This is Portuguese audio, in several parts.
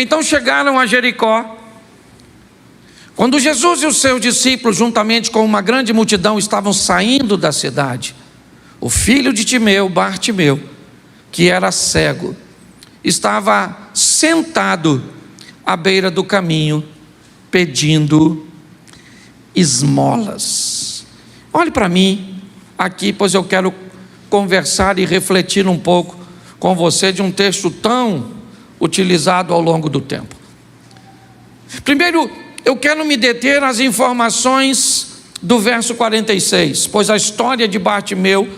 Então chegaram a Jericó. Quando Jesus e os seus discípulos, juntamente com uma grande multidão, estavam saindo da cidade, o filho de Timeu, Bartimeu, que era cego, estava sentado à beira do caminho, pedindo esmolas. Olhe para mim aqui, pois eu quero conversar e refletir um pouco com você de um texto tão utilizado ao longo do tempo. Primeiro, eu quero me deter às informações do verso 46, pois a história de Bartimeu,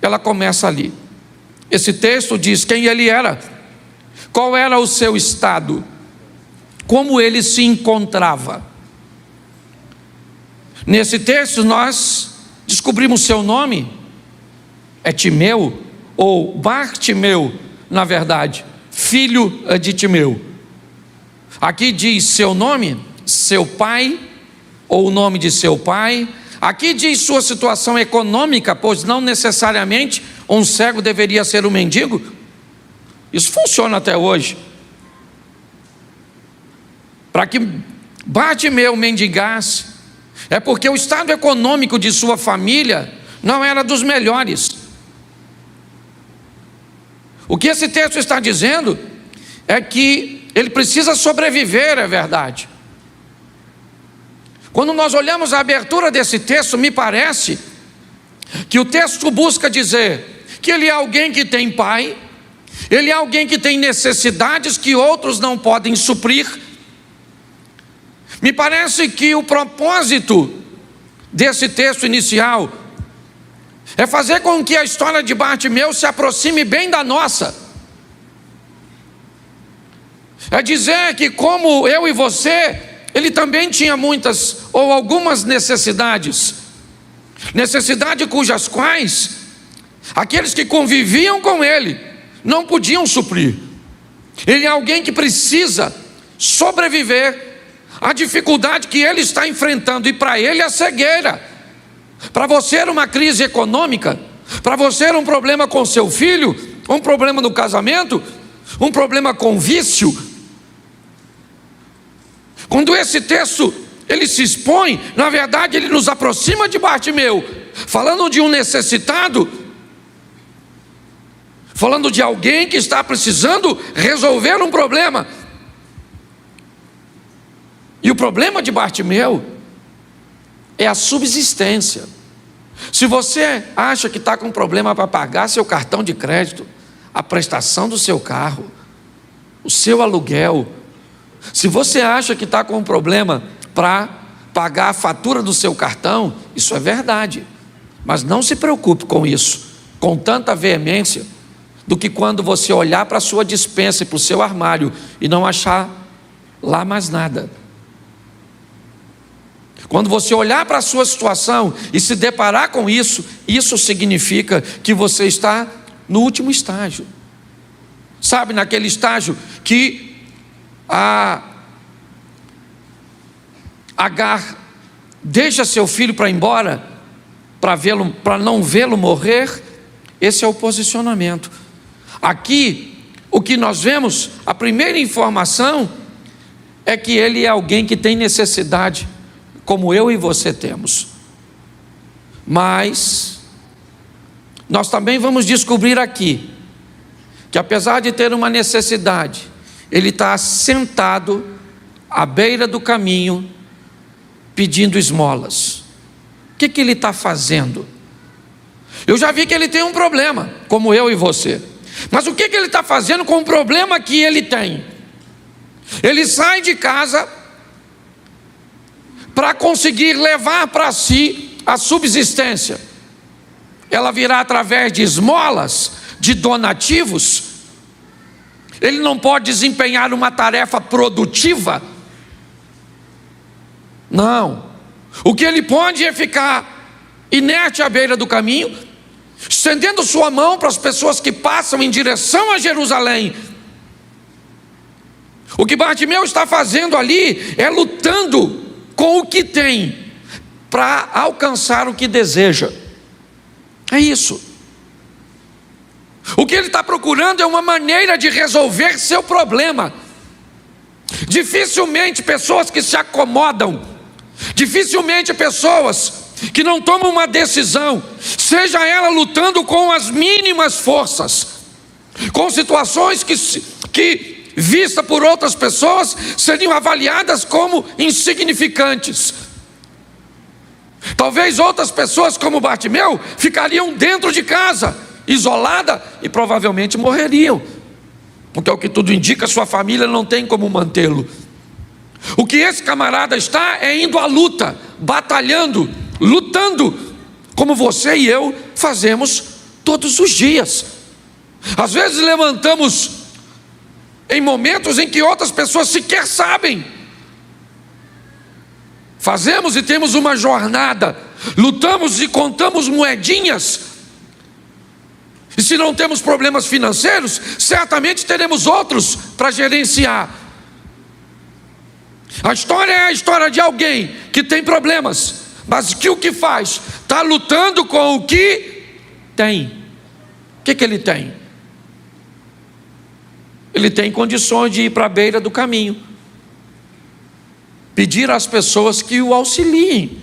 ela começa ali. Esse texto diz quem ele era, qual era o seu estado, como ele se encontrava. Nesse texto nós descobrimos seu nome, é Timeu, ou Bartimeu, na verdade, filho de Timeu. Aqui diz seu nome, seu pai, ou o nome de seu pai. Aqui diz sua situação econômica, pois não necessariamente um cego deveria ser um mendigo. Isso funciona até hoje. Para que Bartimeu mendigasse, é porque o estado econômico de sua família não era dos melhores. O que esse texto está dizendo é que ele precisa sobreviver, é verdade. Quando nós olhamos a abertura desse texto, me parece que o texto busca dizer que ele é alguém que tem pai, ele é alguém que tem necessidades que outros não podem suprir. Me parece que o propósito desse texto inicial é fazer com que a história de Bartimeu se aproxime bem da nossa. É dizer que, como eu e você, ele também tinha muitas ou algumas necessidades, necessidades cujas quais aqueles que conviviam com ele não podiam suprir. Ele é alguém que precisa sobreviver à dificuldade que ele está enfrentando, e para ele a cegueira. Para você era uma crise econômica, para você era um problema com seu filho, um problema no casamento, um problema com vício. Quando esse texto ele se expõe, na verdade ele nos aproxima de Bartimeu, falando de um necessitado, falando de alguém que está precisando resolver um problema. E o problema de Bartimeu é a subsistência. Se você acha que está com problema para pagar seu cartão de crédito, a prestação do seu carro, o seu aluguel, se você acha que está com um problema para pagar a fatura do seu cartão, isso é verdade, mas não se preocupe com isso com tanta veemência do que quando você olhar para a sua despensa e para o seu armário e não achar lá mais nada. Quando você olhar para a sua situação e se deparar com isso, isso significa que você está no último estágio. Sabe, naquele estágio que a Agar deixa seu filho para ir embora, para não vê-lo morrer. Esse é o posicionamento. Aqui, o que nós vemos, a primeira informação é que ele é alguém que tem necessidade, como eu e você temos. Mas nós também vamos descobrir aqui que, apesar de ter uma necessidade, ele está sentado à beira do caminho pedindo esmolas. O que ele está fazendo? Eu já vi que ele tem um problema, como eu e você. Mas o que ele está fazendo com o problema que ele tem? Ele sai de casa para conseguir levar para si a subsistência. Ela virá através de esmolas, de donativos. Ele não pode desempenhar uma tarefa produtiva. Não. O que ele pode é ficar inerte à beira do caminho, estendendo sua mão para as pessoas que passam em direção a Jerusalém. O que Bartimeu está fazendo ali é lutando com o que tem para alcançar o que deseja. É isso. O que ele está procurando é uma maneira de resolver seu problema. Dificilmente pessoas que se acomodam, dificilmente pessoas que não tomam uma decisão, seja ela lutando com as mínimas forças, com situações que vista por outras pessoas, seriam avaliadas como insignificantes. Talvez outras pessoas, como Bartimeu, ficariam dentro de casa, isolada, e provavelmente morreriam, porque, o que tudo indica, sua família não tem como mantê-lo. O que esse camarada está é indo à luta, batalhando, lutando, como você e eu fazemos todos os dias. Às vezes levantamos em momentos em que outras pessoas sequer sabem. Fazemos e temos uma jornada, lutamos e contamos moedinhas. E se não temos problemas financeiros, certamente teremos outros para gerenciar. A história é a história de alguém que tem problemas, mas que o que faz? Está lutando com o que tem. O que ele tem? Ele tem condições de ir para a beira do caminho, pedir às pessoas que o auxiliem.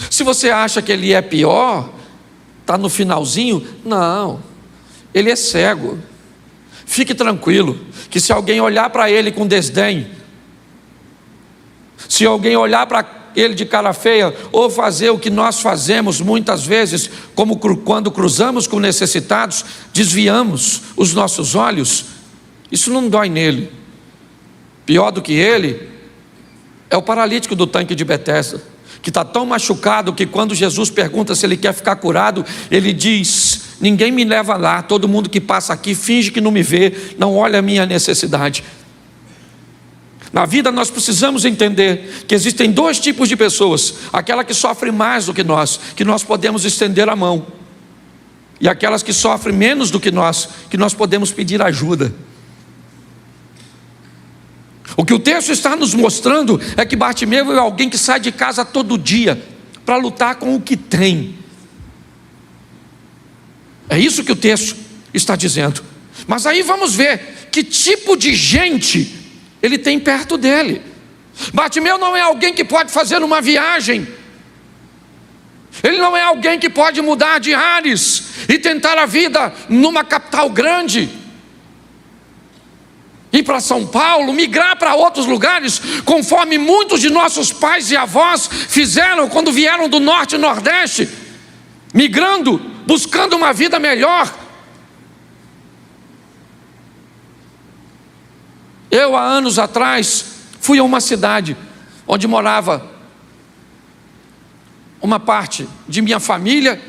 Se você acha que ele é pior, está no finalzinho, não, ele é cego. Fique tranquilo, que se alguém olhar para ele com desdém, se alguém olhar para ele de cara feia, ou fazer o que nós fazemos muitas vezes, como quando cruzamos com necessitados, desviamos os nossos olhos, isso não dói nele. Pior do que ele é o paralítico do tanque de Betesda, que está tão machucado que quando Jesus pergunta se ele quer ficar curado, ele diz: ninguém me leva lá, todo mundo que passa aqui finge que não me vê, não olha a minha necessidade. Na vida nós precisamos entender que existem dois tipos de pessoas: aquela que sofre mais do que nós podemos estender a mão, e aquelas que sofrem menos do que nós podemos pedir ajuda. O que o texto está nos mostrando é que Bartimeu é alguém que sai de casa todo dia para lutar com o que tem. É isso que o texto está dizendo. Mas aí vamos ver que tipo de gente ele tem perto dele. Bartimeu não é alguém que pode fazer uma viagem. Ele não é alguém que pode mudar de ares e tentar a vida numa capital grande, ir para São Paulo, migrar para outros lugares, conforme muitos de nossos pais e avós fizeram quando vieram do norte e nordeste, migrando, buscando uma vida melhor. Eu, há anos atrás, fui a uma cidade onde morava uma parte de minha família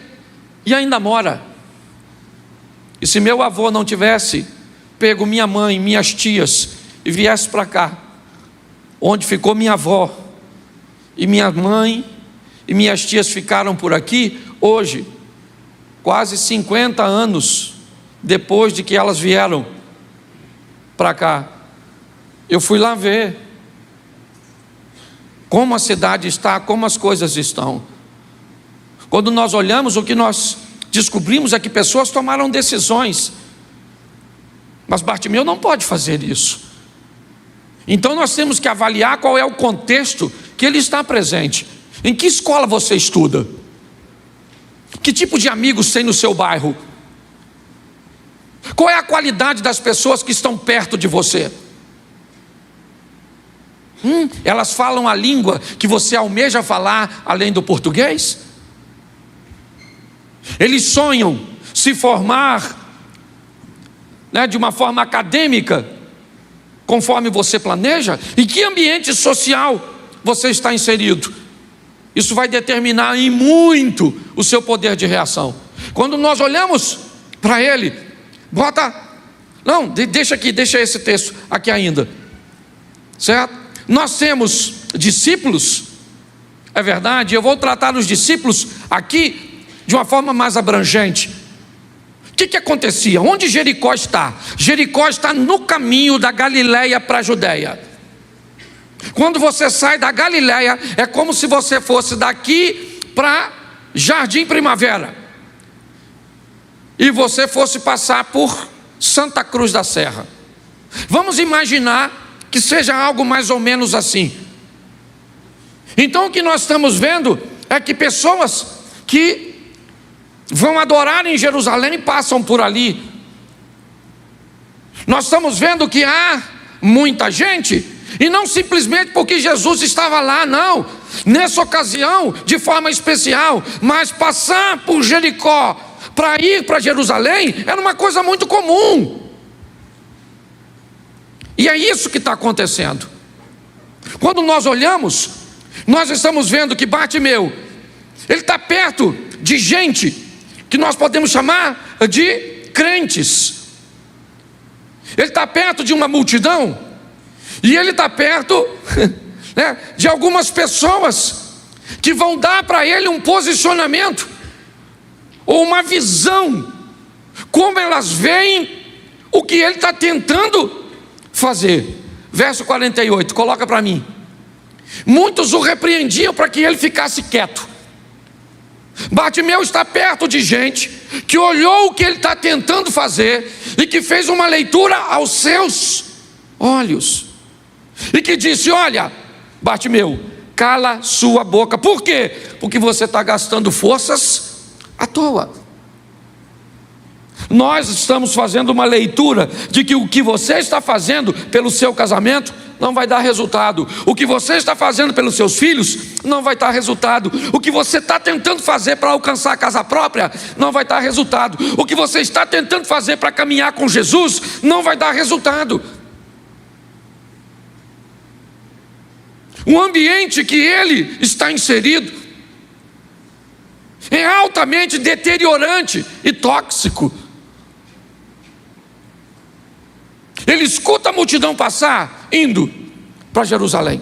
e ainda mora. E se meu avô não tivesse pego minha mãe, minhas tias e viesse para cá, onde ficou minha avó, e minha mãe e minhas tias ficaram por aqui, hoje, quase 50 anos depois de que elas vieram para cá, eu fui lá ver como a cidade está, como as coisas estão. Quando nós olhamos, o que nós descobrimos é que pessoas tomaram decisões, mas Bartimeu não pode fazer isso. Então nós temos que avaliar qual é o contexto que ele está presente. Em que escola você estuda? Que tipo de amigos tem no seu bairro? Qual é a qualidade das pessoas que estão perto de você? Elas falam a língua que você almeja falar além do português? Eles sonham se formar, de uma forma acadêmica, conforme você planeja? Em que ambiente social você está inserido? Isso vai determinar em muito o seu poder de reação. Quando nós olhamos para ele, deixa esse texto aqui ainda, certo? Nós temos discípulos, é verdade, eu vou tratar os discípulos aqui de uma forma mais abrangente. O que acontecia? Onde Jericó está? Jericó está no caminho da Galileia para a Judéia. Quando você sai da Galileia, é como se você fosse daqui para Jardim Primavera e você fosse passar por Santa Cruz da Serra. Vamos imaginar que seja algo mais ou menos assim. Então o que nós estamos vendo é que pessoas que vão adorar em Jerusalém passam por ali. Nós estamos vendo que há muita gente, e não simplesmente porque Jesus estava lá, não. Nessa ocasião, de forma especial, mas passar por Jericó para ir para Jerusalém era uma coisa muito comum. E é isso que está acontecendo. Quando nós olhamos, nós estamos vendo que Bartimeu, ele está perto de gente que nós podemos chamar de crentes. Ele está perto de uma multidão, e ele está perto né, de algumas pessoas que vão dar para ele um posicionamento, ou uma visão, como elas veem o que ele está tentando fazer. Verso 48, coloca para mim. Muitos o repreendiam para que ele ficasse quieto. Bartimeu está perto de gente que olhou o que ele está tentando fazer e que fez uma leitura aos seus olhos e que disse: olha, Bartimeu, cala sua boca. Por quê? Porque você está gastando forças à toa. Nós estamos fazendo uma leitura de que o que você está fazendo pelo seu casamento não vai dar resultado. O que você está fazendo pelos seus filhos não vai dar resultado. O que você está tentando fazer para alcançar a casa própria não vai dar resultado. O que você está tentando fazer para caminhar com Jesus não vai dar resultado. O ambiente que ele está inserido é altamente deteriorante e tóxico. Ele escuta a multidão passar, indo para Jerusalém.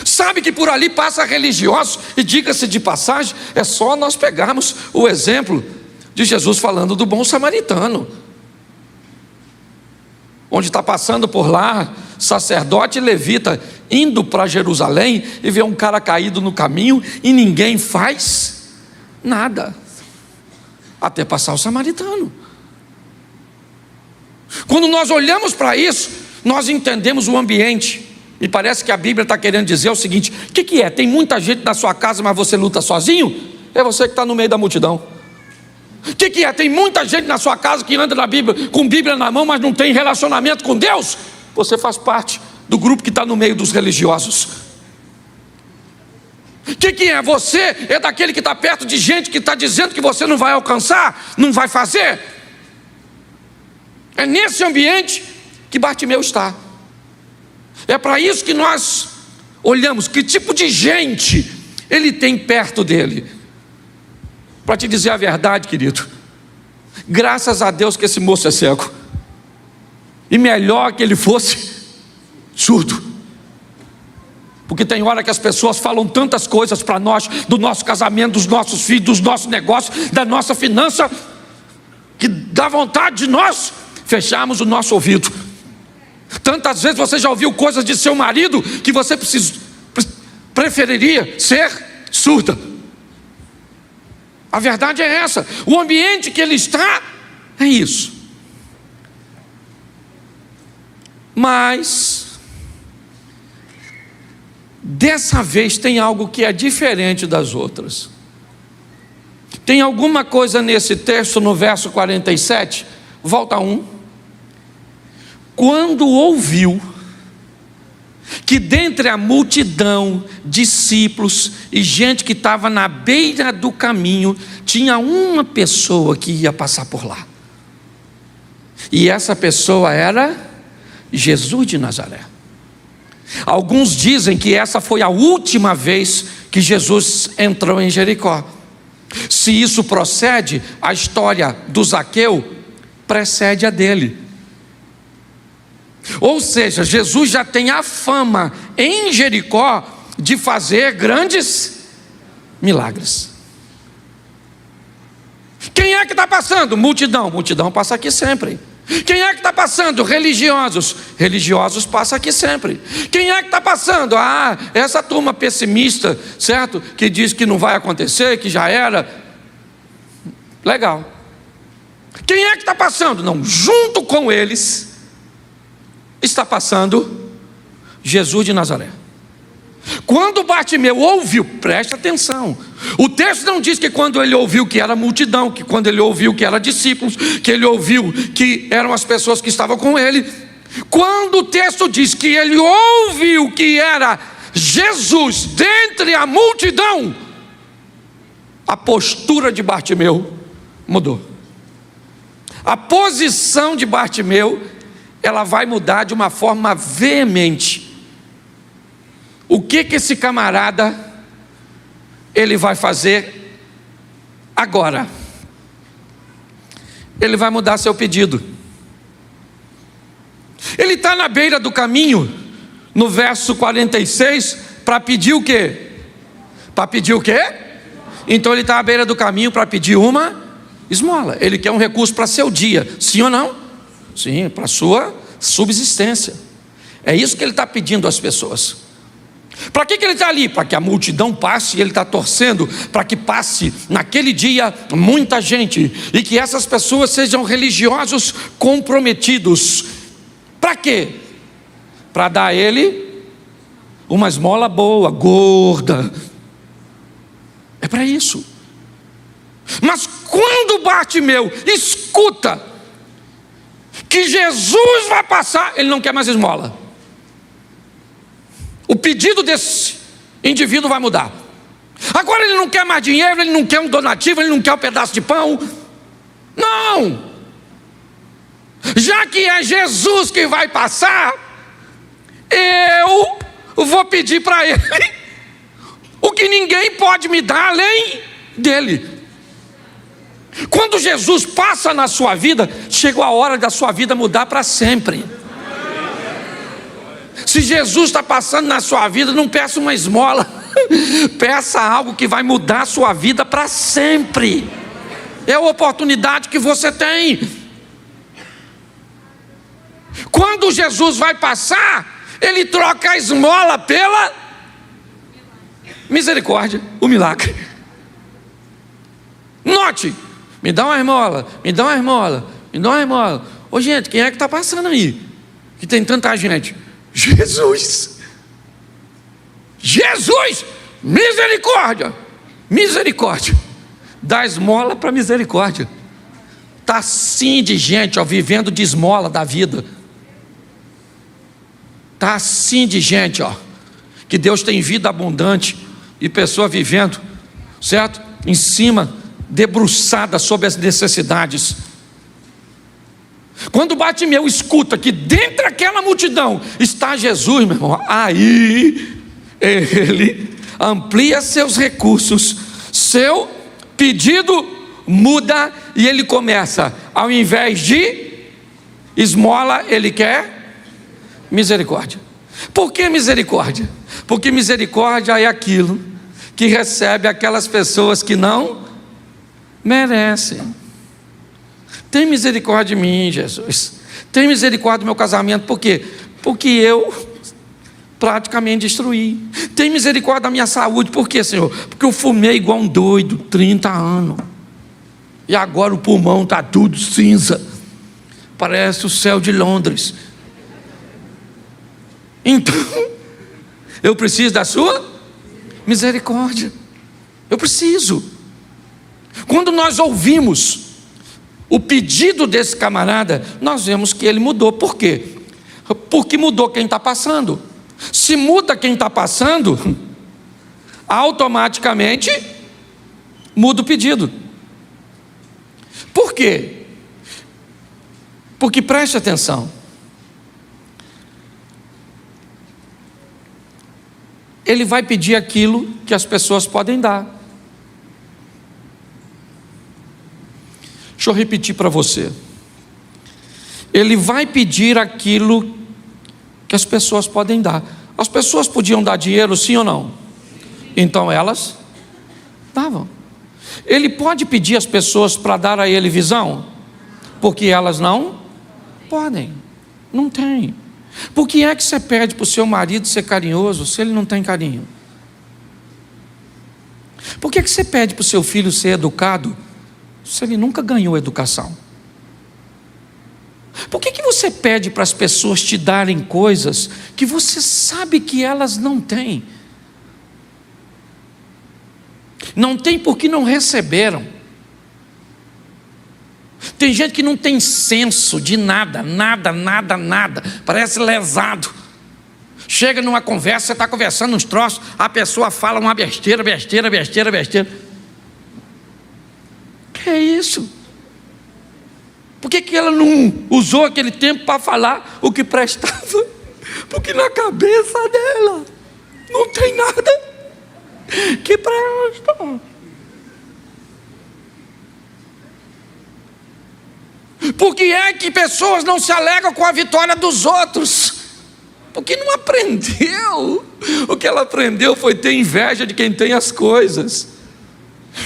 Sabe que por ali passa religiosos, e diga-se de passagem, é só nós pegarmos o exemplo de Jesus falando do bom samaritano, onde está passando por lá sacerdote e levita, indo para Jerusalém, e vê um cara caído no caminho, e ninguém faz nada, até passar o samaritano. Quando nós olhamos para isso, nós entendemos o ambiente. E parece que a Bíblia está querendo dizer o seguinte: o que é? Tem muita gente na sua casa, mas você luta sozinho? É você que está no meio da multidão. O que é? Tem muita gente na sua casa que anda na Bíblia, com Bíblia na mão, mas não tem relacionamento com Deus? Você faz parte do grupo que está no meio dos religiosos. O que é? Você é daquele que está perto de gente que está dizendo que você não vai alcançar, não vai fazer. É nesse ambiente que Bartimeu está. É para isso que nós olhamos que tipo de gente ele tem perto dele. Para te dizer a verdade, querido, graças a Deus que esse moço é cego, e melhor que ele fosse surdo, porque tem hora que as pessoas falam tantas coisas para nós, do nosso casamento, dos nossos filhos, dos nossos negócios, da nossa finança, que dá vontade de nós fecharmos o nosso ouvido. Tantas vezes você já ouviu coisas de seu marido que você preferiria ser surda. A verdade é essa. O ambiente que ele está é isso. Mas dessa vez tem algo que é diferente das outras. Tem alguma coisa nesse texto, no verso 47, volta 1. Quando ouviu que dentre a multidão, discípulos e gente que estava na beira do caminho, tinha uma pessoa que ia passar por lá. E essa pessoa era Jesus de Nazaré. Alguns dizem que essa foi a última vez que Jesus entrou em Jericó. Se isso procede, a história do Zaqueu precede a dele. Ou seja, Jesus já tem a fama em Jericó de fazer grandes milagres. Quem é que está passando? Multidão. Multidão passa aqui sempre. Quem é que está passando? Religiosos. Religiosos passa aqui sempre. Quem é que está passando? Essa turma pessimista, certo? Que diz que não vai acontecer, que já era. Legal. Quem é que está passando? Não, junto com eles está passando Jesus de Nazaré. Quando Bartimeu ouviu, preste atenção, o texto não diz que quando ele ouviu que era multidão, que quando ele ouviu que eram discípulos, que ele ouviu que eram as pessoas que estavam com ele. Quando o texto diz que ele ouviu que era Jesus dentre a multidão, a postura de Bartimeu mudou. A posição de Bartimeu, ela vai mudar de uma forma veemente. O que esse camarada, ele vai fazer agora? Ele vai mudar seu pedido. Ele está na beira do caminho, no verso 46, para pedir o quê? Para pedir o quê? Então ele está à beira do caminho para pedir uma esmola. Ele quer um recurso para seu dia, sim ou não? Sim, para sua subsistência. É isso que ele está pedindo às pessoas. Para que ele está ali? Para que a multidão passe, e ele está torcendo para que passe naquele dia muita gente, e que essas pessoas sejam religiosos comprometidos. Para quê? Para dar a ele uma esmola boa, gorda. É para isso. Mas quando Bartimeu escuta que Jesus vai passar, ele não quer mais esmola. O pedido desse indivíduo vai mudar. Agora ele não quer mais dinheiro, ele não quer um donativo, ele não quer um pedaço de pão. Não! Já que é Jesus que vai passar, eu vou pedir para ele o que ninguém pode me dar além dele. Quando Jesus passa na sua vida, chegou a hora da sua vida mudar para sempre. Se Jesus está passando na sua vida, não peça uma esmola, peça algo que vai mudar a sua vida para sempre. É a oportunidade que você tem. Quando Jesus vai passar, ele troca a esmola pela misericórdia, o milagre. Note, me dá uma esmola, me dá uma esmola, me dá uma esmola. Ô gente, quem é que está passando aí? Que tem tanta gente. Jesus, Jesus, misericórdia, misericórdia, dá esmola para misericórdia. Está assim de gente, ó, vivendo de esmola da vida. Está assim de gente, ó, que Deus tem vida abundante e pessoa vivendo, certo? Em cima, debruçada sobre as necessidades. Quando Bartimeu escuta que dentro daquela multidão está Jesus, meu irmão, aí ele amplia seus recursos, seu pedido muda e ele começa, ao invés de esmola, ele quer misericórdia. Por que misericórdia? Porque misericórdia é aquilo que recebe aquelas pessoas que não merecem. Tem misericórdia de mim, Jesus. Tem misericórdia do meu casamento. Por quê? Porque eu praticamente destruí. Tem misericórdia da minha saúde. Por quê, Senhor? Porque eu fumei igual um doido, 30 anos. E agora o pulmão está tudo cinza. Parece o céu de Londres. Então, eu preciso da sua misericórdia. Eu preciso. Quando nós ouvimos o pedido desse camarada, nós vemos que ele mudou. Por quê? Porque mudou quem está passando. Se muda quem está passando, automaticamente muda o pedido. Por quê? Porque preste atenção, ele vai pedir aquilo que as pessoas podem dar. Deixa eu repetir para você. Ele vai pedir aquilo que as pessoas podem dar. As pessoas podiam dar dinheiro, sim ou não? Então elas davam. Ele pode pedir às pessoas para dar a ele visão? Porque elas não podem. Não tem. Por que é que você pede para o seu marido ser carinhoso se ele não tem carinho? Por que você pede para o seu filho ser educado se ele nunca ganhou educação? Por que você pede para as pessoas te darem coisas que você sabe que elas não têm? Não tem porque não receberam. Tem gente que não tem senso de nada, parece lesado. Chega numa conversa, você está conversando uns troços, a pessoa fala uma besteira. Que é isso? Por que ela não usou aquele tempo para falar o que prestava? Porque na cabeça dela não tem nada que presta. Por que é que pessoas não se alegram com a vitória dos outros? Porque não aprendeu. O que ela aprendeu foi ter inveja de quem tem as coisas.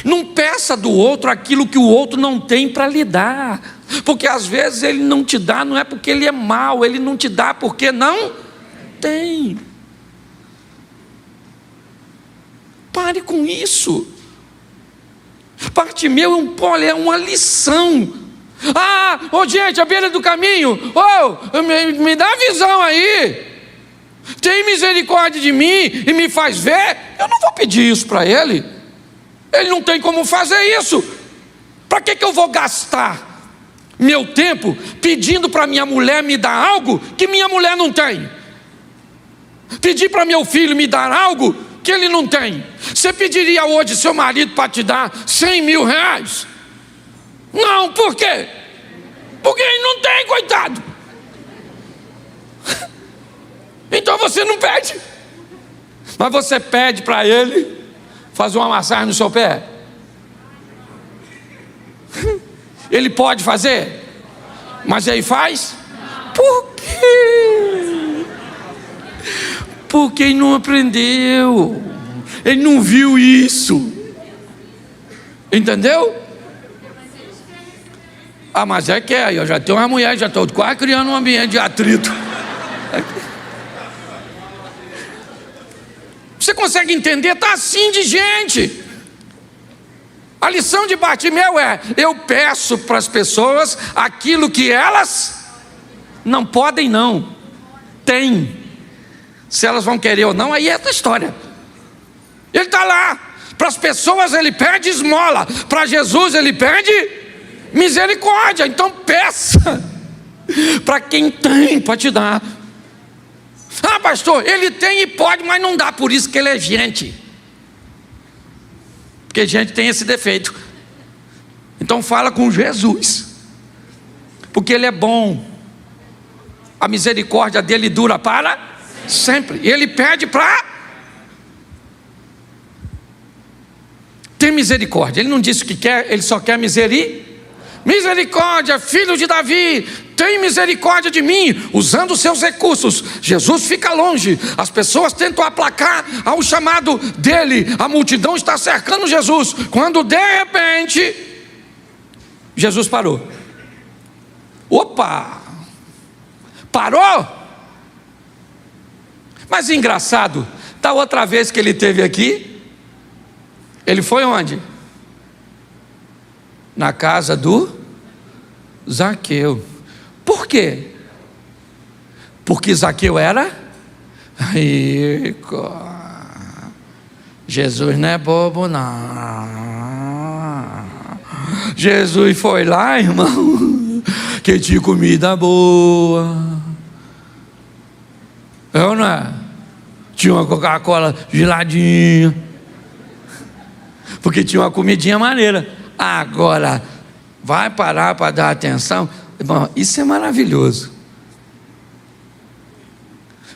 Não peça do outro aquilo que o outro não tem para lhe dar. Porque às vezes ele não te dá, não é porque ele é mau, ele não te dá porque não tem. Pare com isso. Bartimeu é uma lição. Gente, à beira do caminho, me dá visão aí. Tem misericórdia de mim e me faz ver. Eu não vou pedir isso para ele. Ele não tem como fazer isso. Para que eu vou gastar meu tempo pedindo para minha mulher me dar algo que minha mulher não tem? Pedir para meu filho me dar algo que ele não tem. Você pediria hoje seu marido para te dar 100 mil reais? Não, por quê? Porque ele não tem, coitado. Então você não pede. Mas você pede para ele fazer uma massagem no seu pé. Ele pode fazer? Mas aí faz? Por quê? Porque ele não aprendeu. Ele não viu isso. Entendeu? Mas é que eu já tenho uma mulher, já estou quase criando um ambiente de atrito. Você consegue entender? Está assim de gente. A lição de Bartimeu é: eu peço para as pessoas aquilo que elas não podem, não tem. Se elas vão querer ou não, aí é outra história. Ele está lá. Para as pessoas ele pede esmola, para Jesus ele pede misericórdia. Então peça para quem tem para te dar. Pastor, ele tem e pode, mas não dá, por isso que ele é gente. Porque gente tem esse defeito. Então fala com Jesus, porque ele é bom. A misericórdia dele dura para sempre. E ele pede para ter misericórdia. Ele não disse o que quer, ele só quer misericórdia, filho de Davi, tem misericórdia de mim. Usando os seus recursos, Jesus fica longe. As pessoas tentam aplacar ao chamado dele. A multidão está cercando Jesus, quando de repente Jesus parou. Opa! Parou? Mas engraçado, da outra vez que ele esteve aqui, ele foi onde? Na casa do Zaqueu. Por quê? Porque Zaqueu era rico. Jesus não é bobo, não. Jesus foi lá, irmão, que tinha comida boa. É ou não é? Tinha uma Coca-Cola geladinha, porque tinha uma comidinha maneira. Agora, vai parar para dar atenção? Bom, isso é maravilhoso.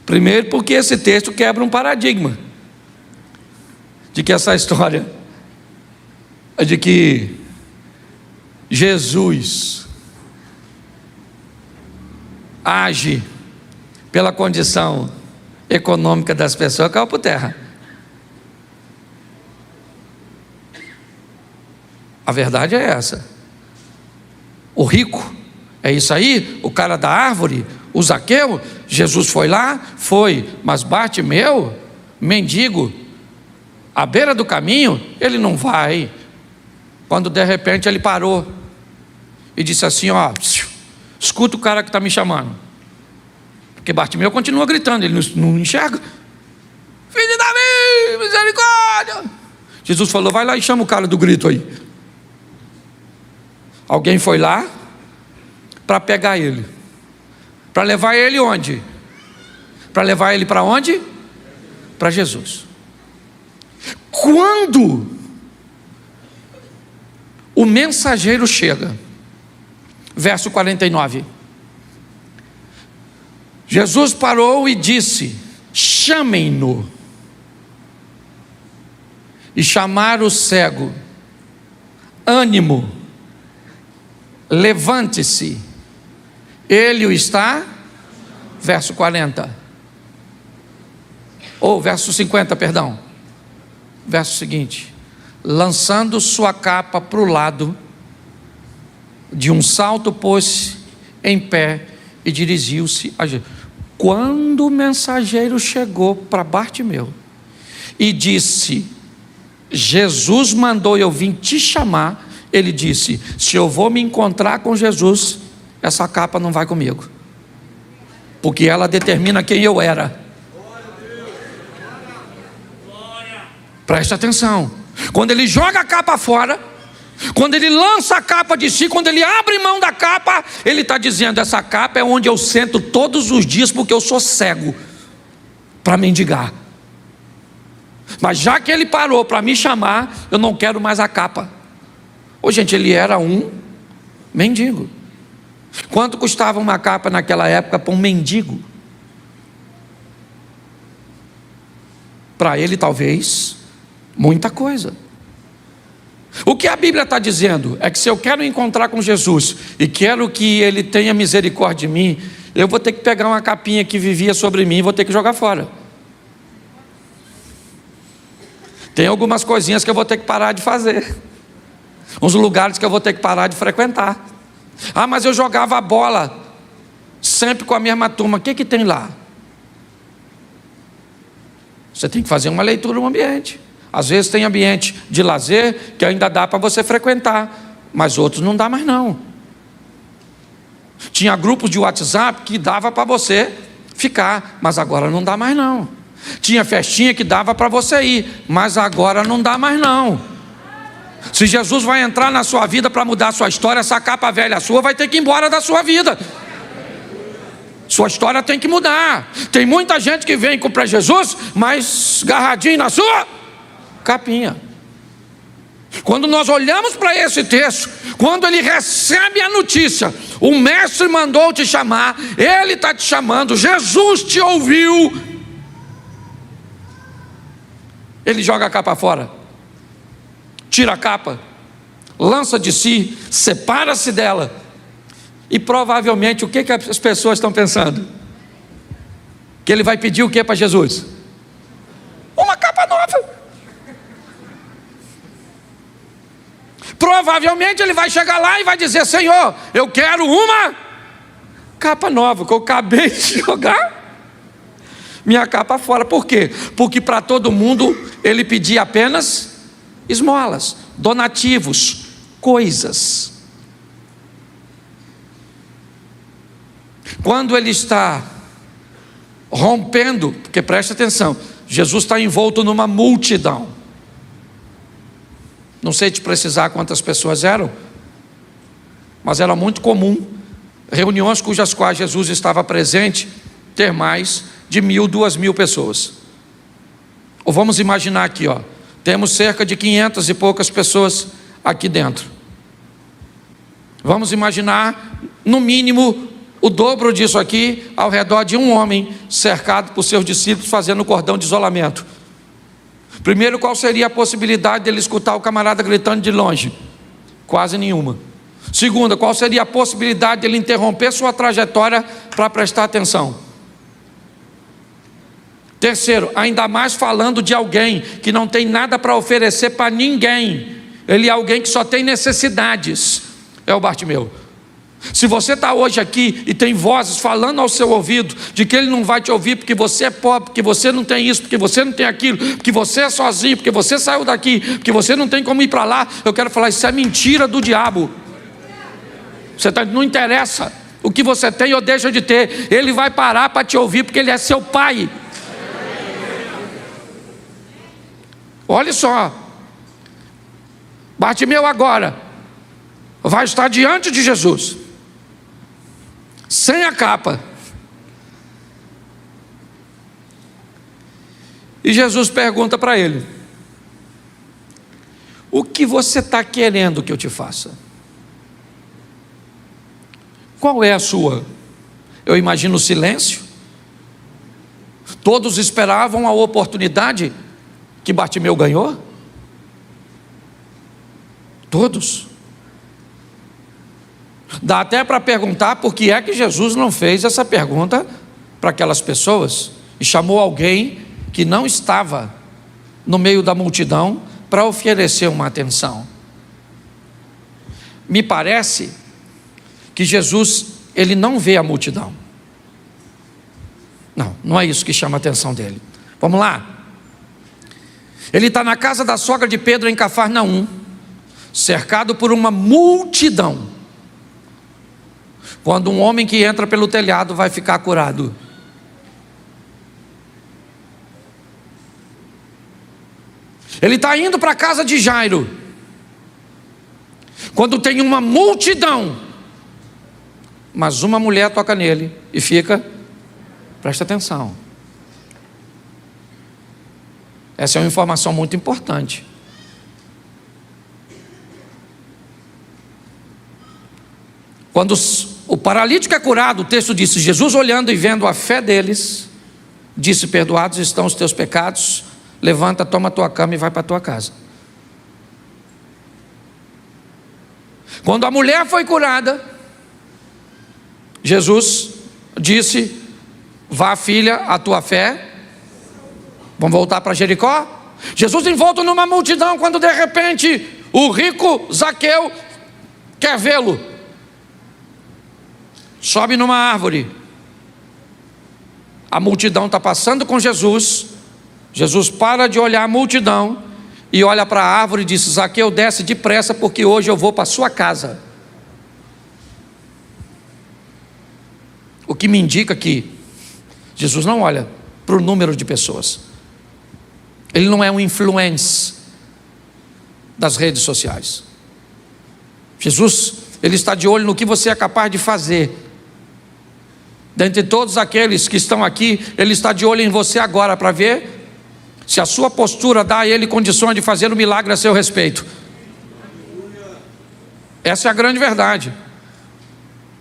Primeiro porque esse texto quebra um paradigma de que essa história é de que Jesus age pela condição econômica das pessoas, caiu por terra. A verdade é essa. O rico, é isso aí, o cara da árvore, o Zaqueu, Jesus foi lá, mas Bartimeu, mendigo, à beira do caminho, ele não vai. Quando de repente ele parou e disse assim: escuta o cara que está me chamando. Porque Bartimeu continua gritando, ele não enxerga. Filho de Davi, misericórdia. Jesus falou, vai lá e chama o cara do grito aí. Alguém foi lá para pegar ele. Para levar ele onde? Para levar ele para onde? Para Jesus. Quando o mensageiro chega, verso 49, Jesus parou e disse, chamem-no. E chamaram o cego, ânimo, levante-se, ele o está, verso 40, ou verso 50, perdão, verso seguinte, lançando sua capa para o lado, de um salto pôs-se em pé e dirigiu-se a Jesus. Quando o mensageiro chegou para Bartimeu e disse, Jesus mandou eu vim te chamar, ele disse, se eu vou me encontrar com Jesus, essa capa não vai comigo, porque ela determina quem eu era. Preste atenção, quando ele joga a capa fora, quando ele lança a capa de si, quando ele abre mão da capa, ele está dizendo, essa capa é onde eu sento todos os dias, porque eu sou cego, para mendigar. Mas já que ele parou para me chamar, eu não quero mais a capa. Ô gente, ele era um mendigo. Quanto custava uma capa naquela época para um mendigo? Para ele talvez, muita coisa. O que a Bíblia está dizendo é que se eu quero encontrar com Jesus e quero que Ele tenha misericórdia de mim, eu vou ter que pegar uma capinha que vivia sobre mim e vou ter que jogar fora. Tem algumas coisinhas que eu vou ter que parar de fazer, uns lugares que eu vou ter que parar de frequentar. Ah, mas eu jogava a bola sempre com a mesma turma. O que tem lá? Você tem que fazer uma leitura no ambiente. Às vezes tem ambiente de lazer que ainda dá para você frequentar, mas outros não dá mais não. Tinha grupos de WhatsApp que dava para você ficar, mas agora não dá mais não. Tinha festinha que dava para você ir, mas agora não dá mais não. Se Jesus vai entrar na sua vida para mudar a sua história, essa capa velha sua vai ter que ir embora da sua vida. Sua história tem que mudar. Tem muita gente que vem para Jesus, mas garradinho na sua capinha. Quando nós olhamos para esse texto, quando ele recebe a notícia, o mestre mandou te chamar, ele está te chamando, Jesus te ouviu, ele joga a capa fora, tira a capa, lança de si, separa-se dela, e provavelmente o que as pessoas estão pensando? Que ele vai pedir o que para Jesus? Uma capa nova. Provavelmente ele vai chegar lá e vai dizer, Senhor, eu quero uma capa nova, que eu acabei de jogar minha capa fora. Por quê? Porque para todo mundo ele pedia apenas esmolas, donativos, coisas. Quando ele está rompendo, porque preste atenção, Jesus está envolto numa multidão. Não sei te precisar quantas pessoas eram, mas era muito comum reuniões cujas quais Jesus estava presente ter mais de 1.000, 2.000 pessoas. Ou vamos imaginar aqui, temos cerca de 500 e poucas pessoas aqui dentro. Vamos imaginar no mínimo o dobro disso aqui ao redor de um homem cercado por seus discípulos fazendo cordão de isolamento. Primeiro, qual seria a possibilidade dele escutar o camarada gritando de longe? Quase nenhuma. Segunda, qual seria a possibilidade dele interromper sua trajetória para prestar atenção? Terceiro, ainda mais falando de alguém que não tem nada para oferecer para ninguém. Ele é alguém que só tem necessidades. É o Bartimeu. Se você está hoje aqui e tem vozes falando ao seu ouvido de que ele não vai te ouvir porque você é pobre, porque você não tem isso, porque você não tem aquilo, porque você é sozinho, porque você saiu daqui, porque você não tem como ir para lá, eu quero falar, isso é mentira do diabo. Não interessa o que você tem ou deixa de ter. Ele vai parar para te ouvir, porque Ele é seu Pai. Olha só, Bartimeu agora vai estar diante de Jesus, sem a capa. E Jesus pergunta para ele: o que você está querendo que eu te faça? Qual é a sua? Eu imagino o silêncio. Todos esperavam a oportunidade que Bartimeu ganhou. Todos. Dá até para perguntar por que é que Jesus não fez essa pergunta para aquelas pessoas e chamou alguém que não estava no meio da multidão para oferecer uma atenção. Me parece que Jesus, Ele não vê a multidão. Não é isso que chama a atenção dele. Vamos lá. Ele está na casa da sogra de Pedro em Cafarnaum, cercado por uma multidão. Quando um homem que entra pelo telhado vai ficar curado. Ele está indo para a casa de Jairo, quando tem uma multidão, mas uma mulher toca nele e fica. Presta atenção, essa é uma informação muito importante. Quando o paralítico é curado, o texto diz: Jesus, olhando e vendo a fé deles, disse: perdoados estão os teus pecados, levanta, toma a tua cama e vai para a tua casa. Quando a mulher foi curada, Jesus disse: vá, filha, a tua fé. Vamos voltar para Jericó? Jesus envolto numa multidão, quando de repente o rico Zaqueu quer vê-lo. Sobe numa árvore. A multidão está passando com Jesus. Jesus para de olhar a multidão e olha para a árvore e diz: Zaqueu, desce depressa, porque hoje eu vou para a sua casa. O que me indica que Jesus não olha para o número de pessoas. Ele não é um influencer das redes sociais. Jesus, Ele está de olho no que você é capaz de fazer. Dentre todos aqueles que estão aqui, Ele está de olho em você agora, para ver se a sua postura dá a Ele condições de fazer um milagre a seu respeito. Essa é a grande verdade.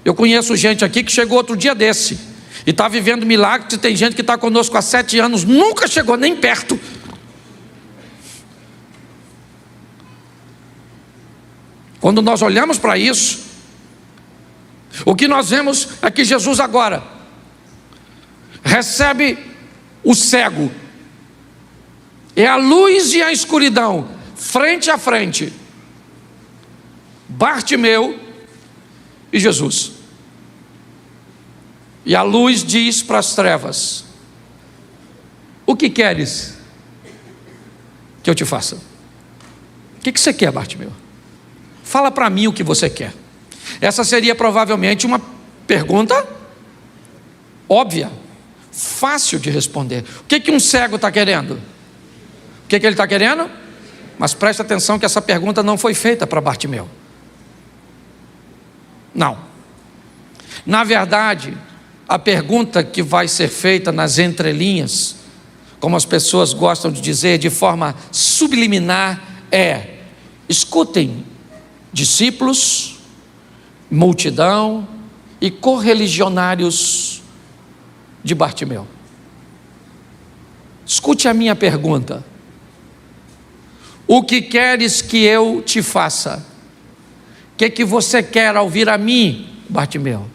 Eu conheço gente aqui que chegou outro dia desse e está vivendo milagres. Tem gente que está conosco há 7 anos, nunca chegou nem perto. Quando nós olhamos para isso, o que nós vemos é que Jesus agora recebe o cego. É a luz e a escuridão, frente a frente. Bartimeu e Jesus. E a luz diz para as trevas: o que queres que eu te faça? O que você quer, Bartimeu? Fala para mim o que você quer. Essa seria provavelmente uma pergunta óbvia, fácil de responder. O que um cego está querendo? O que ele está querendo? Mas preste atenção que essa pergunta não foi feita para Bartimeu. Não. Na verdade, a pergunta que vai ser feita nas entrelinhas, como as pessoas gostam de dizer de forma subliminar, é: escutem, discípulos, multidão e correligionários de Bartimeu, escute a minha pergunta: o que queres que eu te faça? O que você quer ao vir a mim, Bartimeu?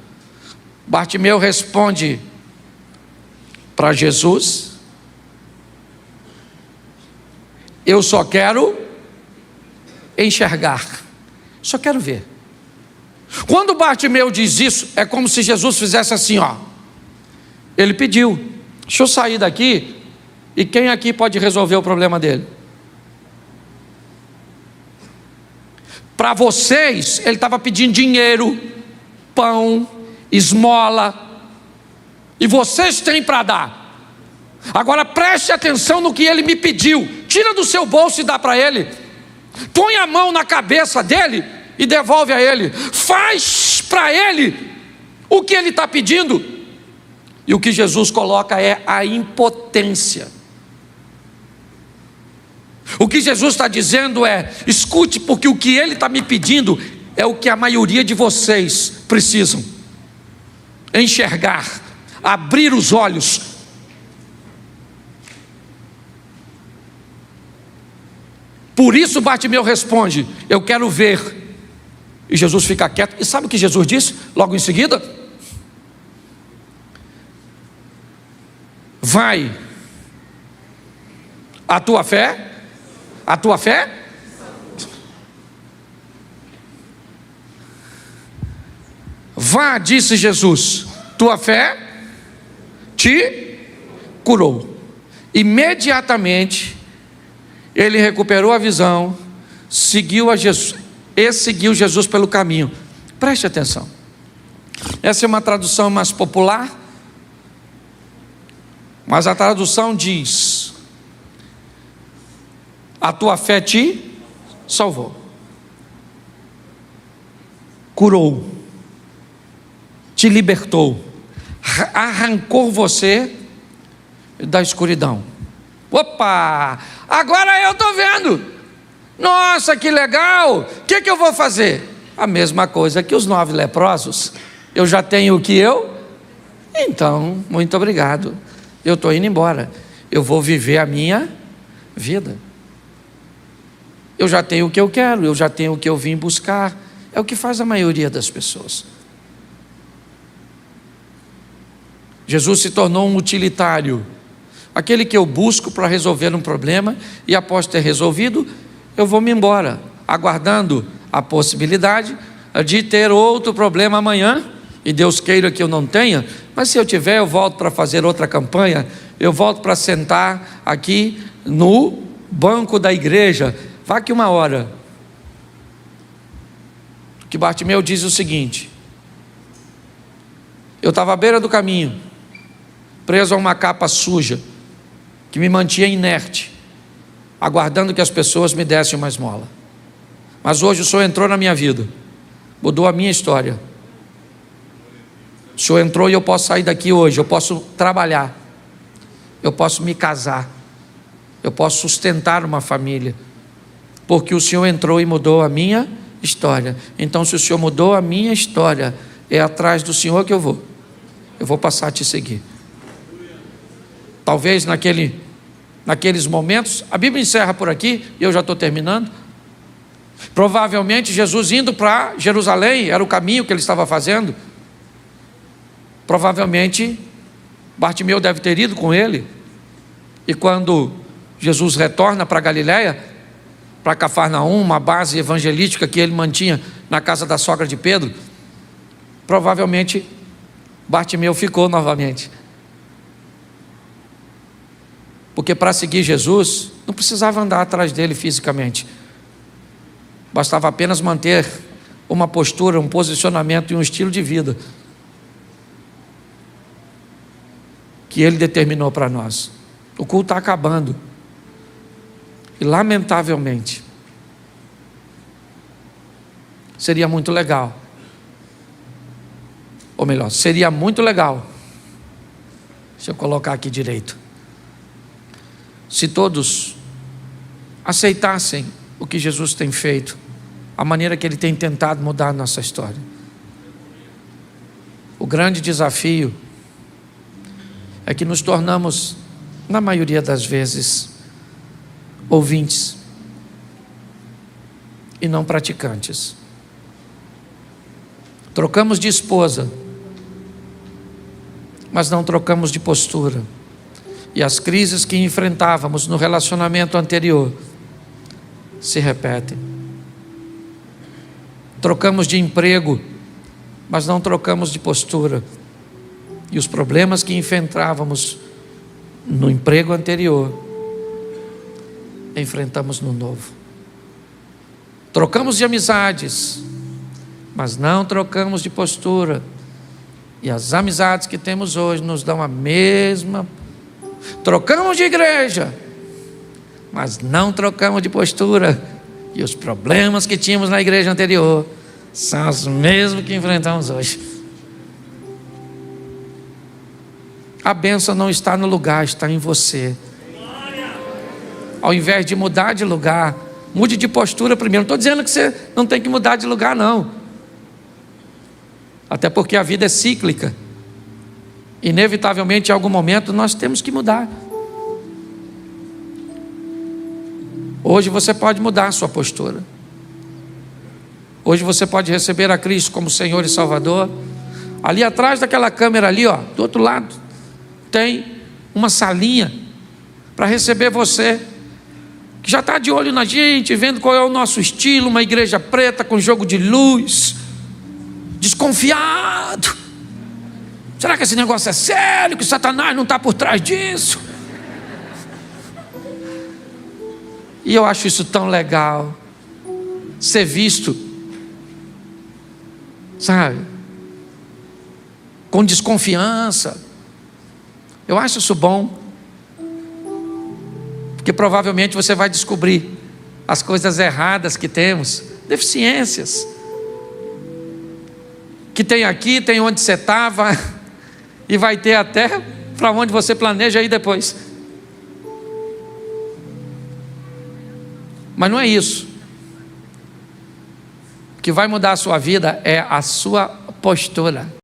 Bartimeu responde para Jesus: eu só quero enxergar, só quero ver. Quando Bartimeu diz isso, é como se Jesus fizesse assim, ó. Ele pediu: deixa eu sair daqui, e quem aqui pode resolver o problema dele? Para vocês, ele estava pedindo dinheiro, pão, esmola, e vocês têm para dar. Agora preste atenção no que ele me pediu. Tira do seu bolso e dá para ele. Põe a mão na cabeça dele e devolve a ele. Faz para ele o que ele está pedindo. E o que Jesus coloca é a impotência. O que Jesus está dizendo é: escute, porque o que ele está me pedindo é o que a maioria de vocês precisam enxergar, abrir os olhos. Por isso Bartimeu responde: eu quero ver. E Jesus fica quieto. E sabe o que Jesus disse logo em seguida? Vai, a tua fé, vá, disse Jesus, tua fé te curou. Imediatamente ele recuperou a visão, seguiu Jesus pelo caminho. Preste atenção, essa é uma tradução mais popular, mas a tradução diz: a tua fé te salvou, curou, te libertou, arrancou você da escuridão. Opa, agora eu estou vendo. Nossa, que legal. O que eu vou fazer? A mesma coisa que os 9 leprosos. Eu já tenho o que então, muito obrigado, eu estou indo embora. Eu vou viver a minha vida. Eu já tenho o que eu quero, eu já tenho o que eu vim buscar. É o que faz a maioria das pessoas. Jesus se tornou um utilitário, aquele que eu busco para resolver um problema, e após ter resolvido, eu vou me embora, aguardando a possibilidade de ter outro problema amanhã, e Deus queira que eu não tenha, mas se eu tiver, eu volto para fazer outra campanha, eu volto para sentar aqui no banco da igreja, vá aqui uma hora. Que Bartimeu diz o seguinte: eu estava à beira do caminho, preso a uma capa suja, que me mantinha inerte, aguardando que as pessoas me dessem uma esmola. Mas hoje o Senhor entrou na minha vida, mudou a minha história. O Senhor entrou e eu posso sair daqui hoje, eu posso trabalhar, eu posso me casar, eu posso sustentar uma família, porque o Senhor entrou e mudou a minha história. Então, se o Senhor mudou a minha história, é atrás do Senhor que eu vou passar a te seguir. Talvez naqueles momentos, a Bíblia encerra por aqui, e eu já estou terminando. Provavelmente Jesus indo para Jerusalém, era o caminho que ele estava fazendo. Provavelmente Bartimeu deve ter ido com ele. E quando Jesus retorna para Galiléia, para Cafarnaum, uma base evangelística que ele mantinha na casa da sogra de Pedro, provavelmente Bartimeu ficou novamente. Porque para seguir Jesus, não precisava andar atrás dele fisicamente. Bastava apenas manter uma postura, um posicionamento e um estilo de vida que ele determinou para nós. O culto está acabando. E lamentavelmente, seria muito legal. Ou melhor, seria muito legal, se eu colocar aqui direito, se todos aceitassem o que Jesus tem feito, a maneira que Ele tem tentado mudar a nossa história. O grande desafio é que nos tornamos, na maioria das vezes, ouvintes e não praticantes. Trocamos de esposa, mas não trocamos de postura. E as crises que enfrentávamos no relacionamento anterior se repetem. Trocamos de emprego, mas não trocamos de postura. E os problemas que enfrentávamos no emprego anterior, enfrentamos no novo. Trocamos de amizades, mas não trocamos de postura. E as amizades que temos hoje nos dão a mesma. Trocamos de igreja, mas não trocamos de postura. E os problemas que tínhamos na igreja anterior são os mesmos que enfrentamos hoje. A bênção não está no lugar, está em você. Ao invés de mudar de lugar, mude de postura primeiro. Não estou dizendo que você não tem que mudar de lugar, não. Até porque a vida é cíclica. Inevitavelmente, em algum momento, nós temos que mudar. Hoje você pode mudar a sua postura. Hoje você pode receber a Cristo como Senhor e Salvador. Ali atrás daquela câmera ali, ó, do outro lado, tem uma salinha para receber você, que já está de olho na gente, vendo qual é o nosso estilo, uma igreja preta com jogo de luz, desconfiado. Será que esse negócio é sério? Que Satanás não está por trás disso? E eu acho isso tão legal, ser visto, sabe, com desconfiança. Eu acho isso bom, porque provavelmente você vai descobrir as coisas erradas que temos, deficiências, que tem aqui, tem onde você estava, e vai ter até para onde você planeja ir depois. Mas não é isso. O que vai mudar a sua vida é a sua postura.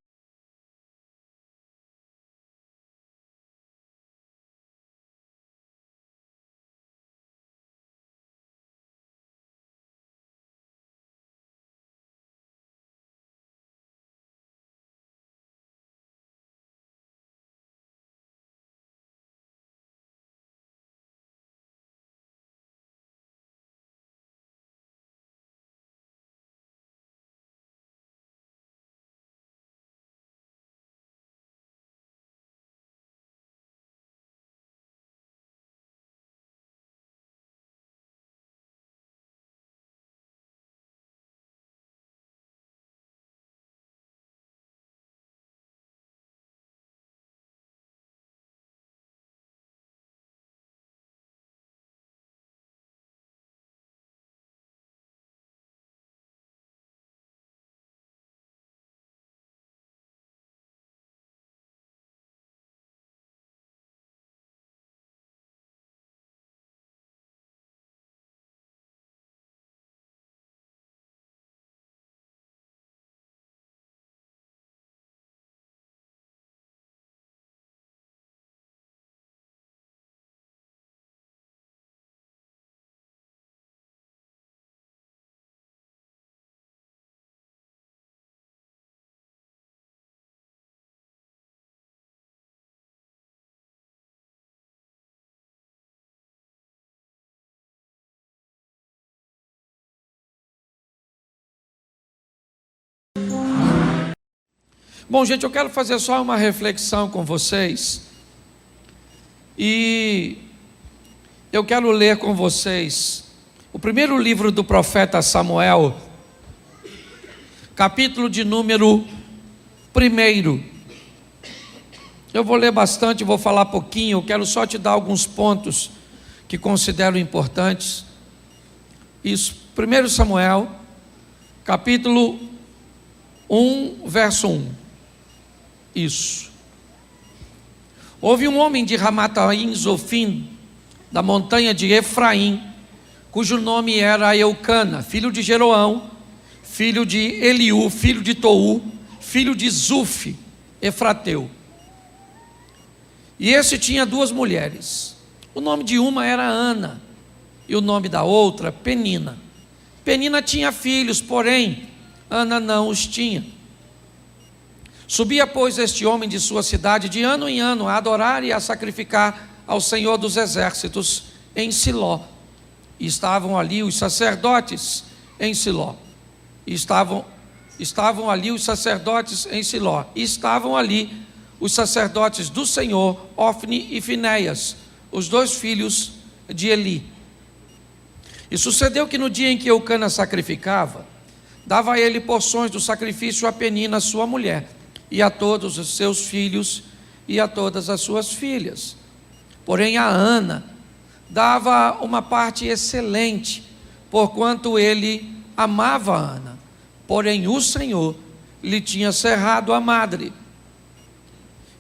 Bom, gente, eu quero fazer só uma reflexão com vocês. E eu quero ler com vocês o primeiro livro do profeta Samuel, capítulo de número 1. Eu vou ler bastante, vou falar pouquinho, eu quero só te dar alguns pontos que considero importantes. Isso, 1 Samuel, capítulo 1, verso 1. Isso. Houve um homem de Ramataim Zofim, da montanha de Efraim, cujo nome era Eucana, filho de Jeroão, filho de Eliú, filho de Tou, filho de Zuf, Efrateu. E esse tinha 2 mulheres. O nome de uma era Ana, e o nome da outra, Penina. Penina tinha filhos, porém, Ana não os tinha. Subia, pois, este homem de sua cidade de ano em ano a adorar e a sacrificar ao Senhor dos Exércitos em Siló. E estavam ali os sacerdotes em Siló. Estavam ali os sacerdotes em Siló. E estavam ali os sacerdotes do Senhor, Ofni e Finéias, os 2 filhos de Eli. E sucedeu que no dia em que Eucana sacrificava, dava a ele porções do sacrifício a Penina, sua mulher. e a todos os seus filhos e a todas as suas filhas. Porém a Ana dava uma parte excelente, porquanto ele amava a Ana. Porém o Senhor lhe tinha cerrado a madre,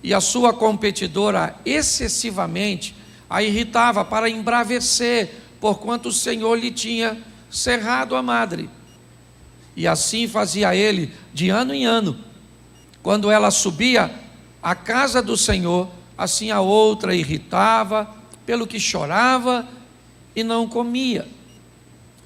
e a sua competidora excessivamente a irritava para embravecer, porquanto o Senhor lhe tinha cerrado a madre. E assim fazia ele de ano em ano. Quando ela subia à casa do Senhor, assim a outra irritava, pelo que chorava e não comia.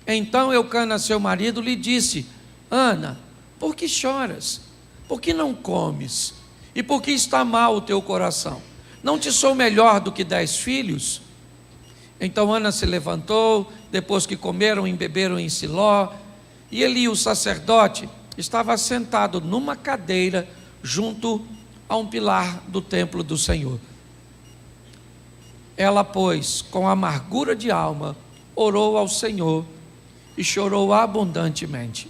Então Eucana, seu marido, lhe disse: Ana, por que choras? Por que não comes? E por que está mal o teu coração? Não te sou melhor do que 10 filhos? Então Ana se levantou, depois que comeram e beberam em Siló, e Eli, o sacerdote, estava sentado numa cadeira junto a um pilar do templo do Senhor. Ela, pois, com amargura de alma, orou ao Senhor e chorou abundantemente.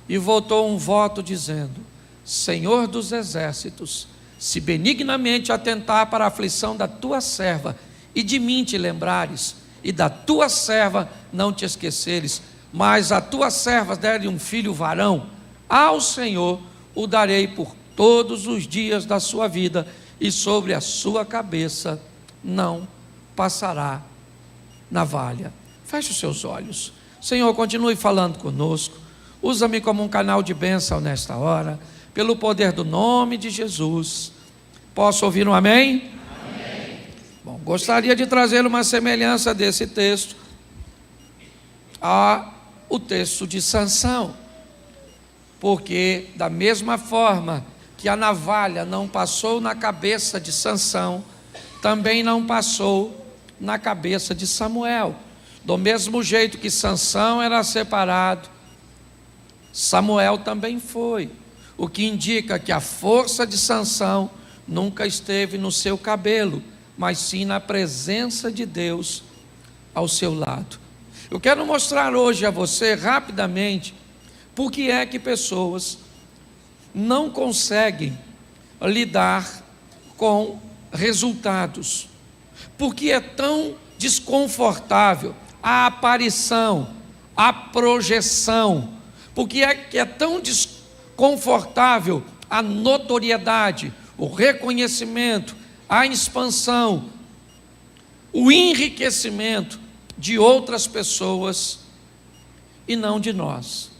E voltou um voto dizendo: Senhor dos exércitos, se benignamente atentar para a aflição da tua serva, e de mim te lembrares, e da tua serva não te esqueceres, mas a tua serva der-lhe um filho varão, ao Senhor o darei por todos os dias da sua vida, e sobre a sua cabeça não passará navalha. Feche os seus olhos. Senhor, continue falando conosco. Usa-me como um canal de bênção nesta hora, pelo poder do nome de Jesus. Posso ouvir um amém? Amém. Bom, gostaria de trazer uma semelhança desse texto ao texto de Sansão, porque da mesma forma que a navalha não passou na cabeça de Sansão, também não passou na cabeça de Samuel. Do mesmo jeito que Sansão era separado, Samuel também foi, o que indica que a força de Sansão nunca esteve no seu cabelo, mas sim na presença de Deus ao seu lado. Eu quero mostrar hoje a você rapidamente por que é que pessoas não conseguem lidar com resultados, porque é tão desconfortável a aparição, a projeção, porque é que é tão desconfortável a notoriedade, o reconhecimento, a expansão, o enriquecimento de outras pessoas e não de nós.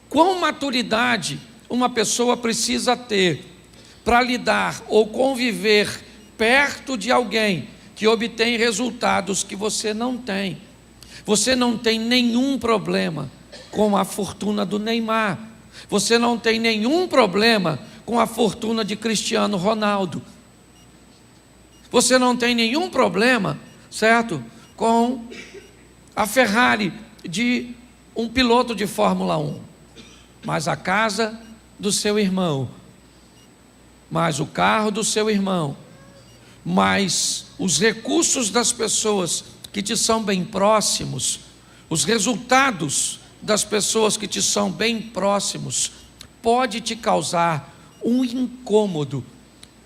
Qual maturidade uma pessoa precisa ter para lidar ou conviver perto de alguém que obtém resultados que você não tem? Você não tem nenhum problema com a fortuna do Neymar, você não tem nenhum problema com a fortuna de Cristiano Ronaldo, você não tem nenhum problema, certo, com a Ferrari de um piloto de Fórmula 1, mas a casa do seu irmão, mais o carro do seu irmão, mais os recursos das pessoas que te são bem próximos, os resultados das pessoas que te são bem próximos, pode te causar um incômodo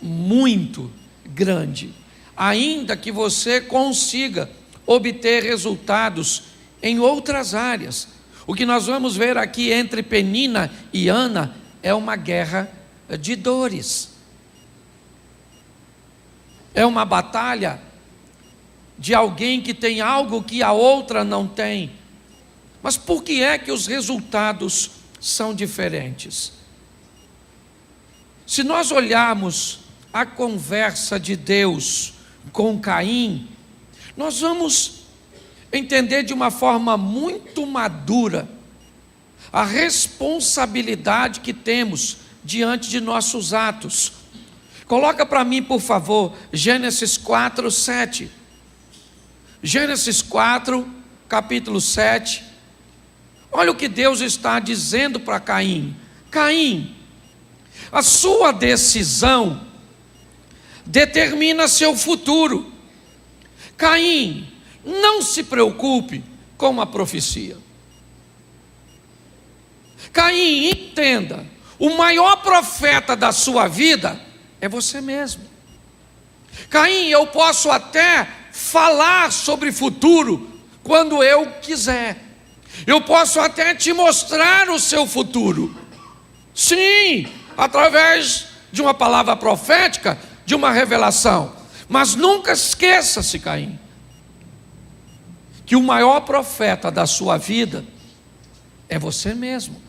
muito grande, ainda que você consiga obter resultados em outras áreas. O que nós vamos ver aqui entre Penina e Ana é uma guerra de dores, é uma batalha de alguém que tem algo que a outra não tem. Mas por que é que os resultados são diferentes? Se nós olharmos a conversa de Deus com Caim, nós vamos entender de uma forma muito madura a responsabilidade que temos diante de nossos atos. Coloca para mim, por favor, Gênesis 4, 7. Gênesis 4, capítulo 7. Olha o que Deus está dizendo para Caim. Caim, a sua decisão determina seu futuro. Caim, não se preocupe com a profecia. Caim, entenda, o maior profeta da sua vida é você mesmo. Caim, eu posso até falar sobre futuro quando eu quiser. Eu posso até te mostrar o seu futuro. Sim, através de uma palavra profética, de uma revelação. Mas nunca esqueça-se, Caim, que o maior profeta da sua vida é você mesmo.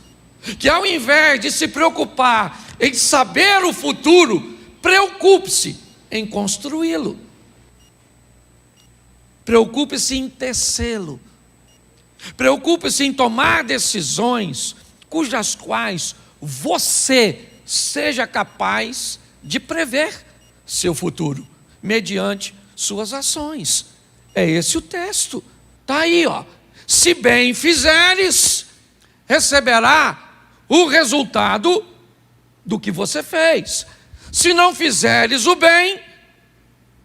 Que ao invés de se preocupar em saber o futuro, preocupe-se em construí-lo. Preocupe-se em tecê-lo. Preocupe-se em tomar decisões cujas quais você seja capaz de prever seu futuro, mediante suas ações. É esse o texto. Está aí, ó. Se bem fizeres, receberá o resultado do que você fez. Se não fizeres o bem,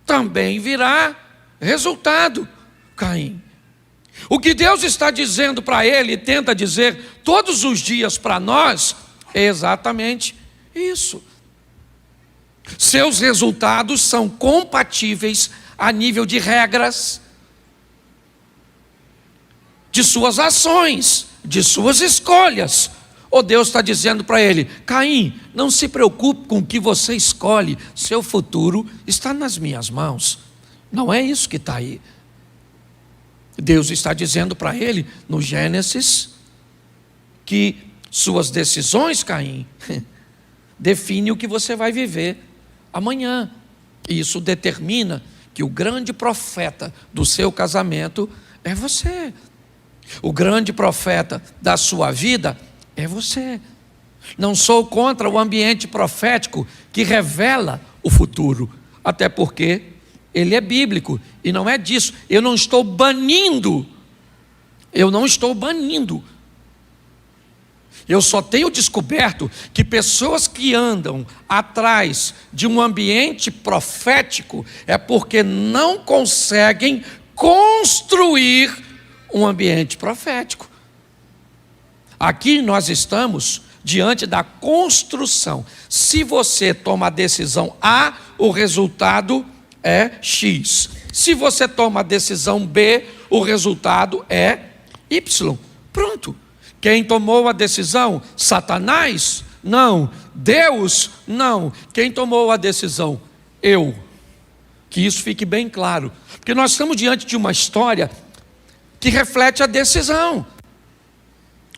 também virá resultado, Caim. O que Deus está dizendo para ele, e tenta dizer todos os dias para nós, é exatamente isso. Seus resultados são compatíveis a nível de regras, de suas ações, de suas escolhas. Ou Deus está dizendo para ele: Caim, não se preocupe com o que você escolhe, seu futuro está nas minhas mãos. Não é isso que está aí. Deus está dizendo para ele, no Gênesis, que suas decisões, Caim, definem o que você vai viver amanhã. E isso determina que o grande profeta do seu casamento é você. O grande profeta da sua vida é você. Não sou contra o ambiente profético que revela o futuro, até porque ele é bíblico e não é disso. Eu não estou banindo. Eu só tenho descoberto que pessoas que andam atrás de um ambiente profético é porque não conseguem construir um ambiente profético. Aqui nós estamos diante da construção. Se você toma a decisão A, o resultado é X. Se você toma a decisão B, o resultado é Y. Pronto. Quem tomou a decisão? Satanás? Não. Deus? Não. Quem tomou a decisão? Eu. Que isso fique bem claro. Porque nós estamos diante de uma história que reflete a decisão.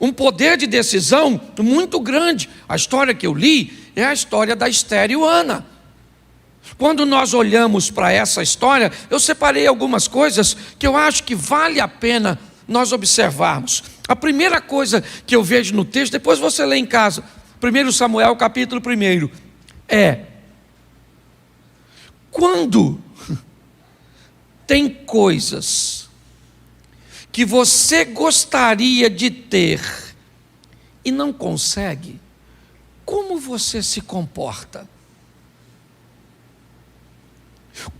Um poder de decisão muito grande. A história que eu li é a história da Esther e o Ana. Quando nós olhamos para essa história, eu separei algumas coisas que eu acho que vale a pena nós observarmos. A primeira coisa que eu vejo no texto, depois você lê em casa, 1 Samuel capítulo 1, é: quando tem coisas que você gostaria de ter e não consegue, como você se comporta?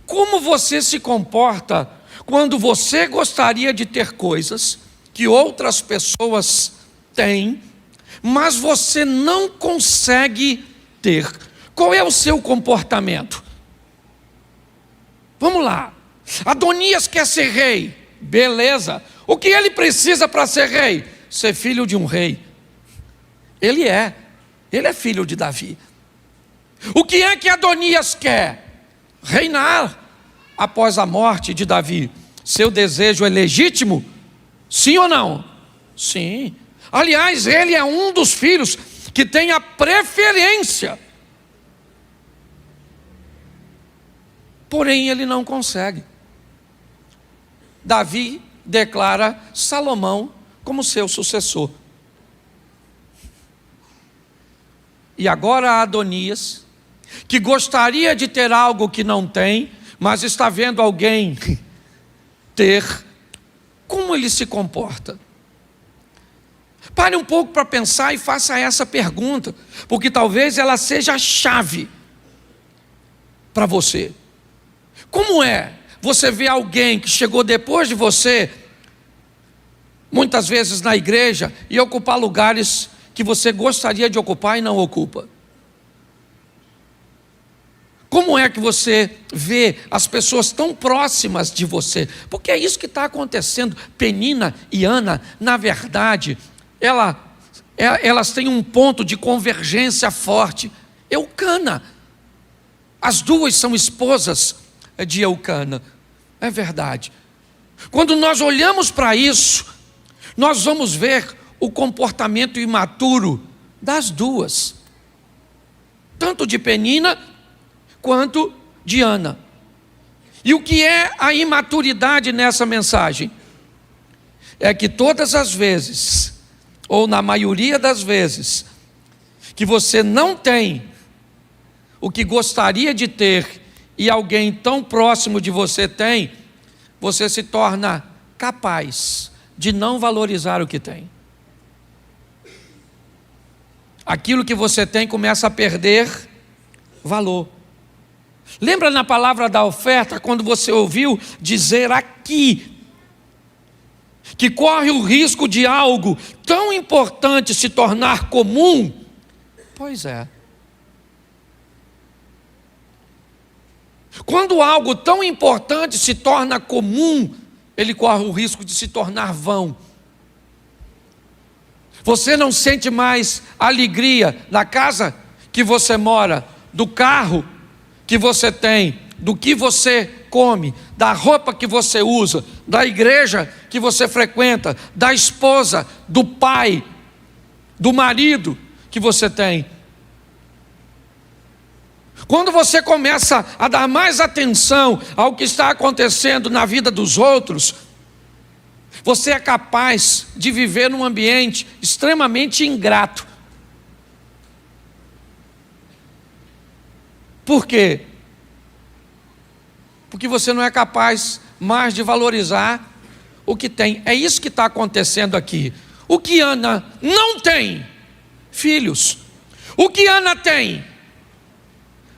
Como você se comporta quando você gostaria de ter coisas que outras pessoas têm, mas você não consegue ter? Qual é o seu comportamento? Vamos lá. Adonias quer ser rei, beleza. O que ele precisa para ser rei? Ser filho de um rei. Ele é filho de Davi. O que é que Adonias quer? Reinar após a morte de Davi. Seu desejo é legítimo? Sim ou não? Sim. Aliás, ele é um dos filhos que tem a preferência. Porém, ele não consegue. Davi declara Salomão como seu sucessor. E agora Adonias, que gostaria de ter algo que não tem, mas está vendo alguém ter, como ele se comporta? Pare um pouco para pensar e faça essa pergunta, porque talvez ela seja a chave para você. Como é você ver alguém que chegou depois de você, muitas vezes na igreja, e ocupar lugares que você gostaria de ocupar e não ocupa? Como é que você vê as pessoas tão próximas de você? Porque é isso que está acontecendo. Penina e Ana, na verdade, elas têm um ponto de convergência forte. Eucana, as duas são esposas de Eucana, é verdade. Quando nós olhamos para isso, nós vamos ver o comportamento imaturo das duas, tanto de Penina quanto de Ana. E o que é a imaturidade nessa mensagem? É que todas as vezes, ou na maioria das vezes, que você não tem o que gostaria de ter e alguém tão próximo de você tem, você se torna capaz de não valorizar o que tem. Aquilo que você tem começa a perder valor. Lembra na palavra da oferta, quando você ouviu dizer aqui, que corre o risco de algo tão importante se tornar comum? Pois é. Quando algo tão importante se torna comum, ele corre o risco de se tornar vão. Você não sente mais alegria na casa que você mora, do carro que você tem, do que você come, da roupa que você usa, da igreja que você frequenta, da esposa, do pai, do marido que você tem. Quando você começa a dar mais atenção ao que está acontecendo na vida dos outros, você é capaz de viver num ambiente extremamente ingrato. Por quê? Porque você não é capaz mais de valorizar o que tem. É isso que está acontecendo aqui. O que Ana não tem? Filhos. O que Ana tem?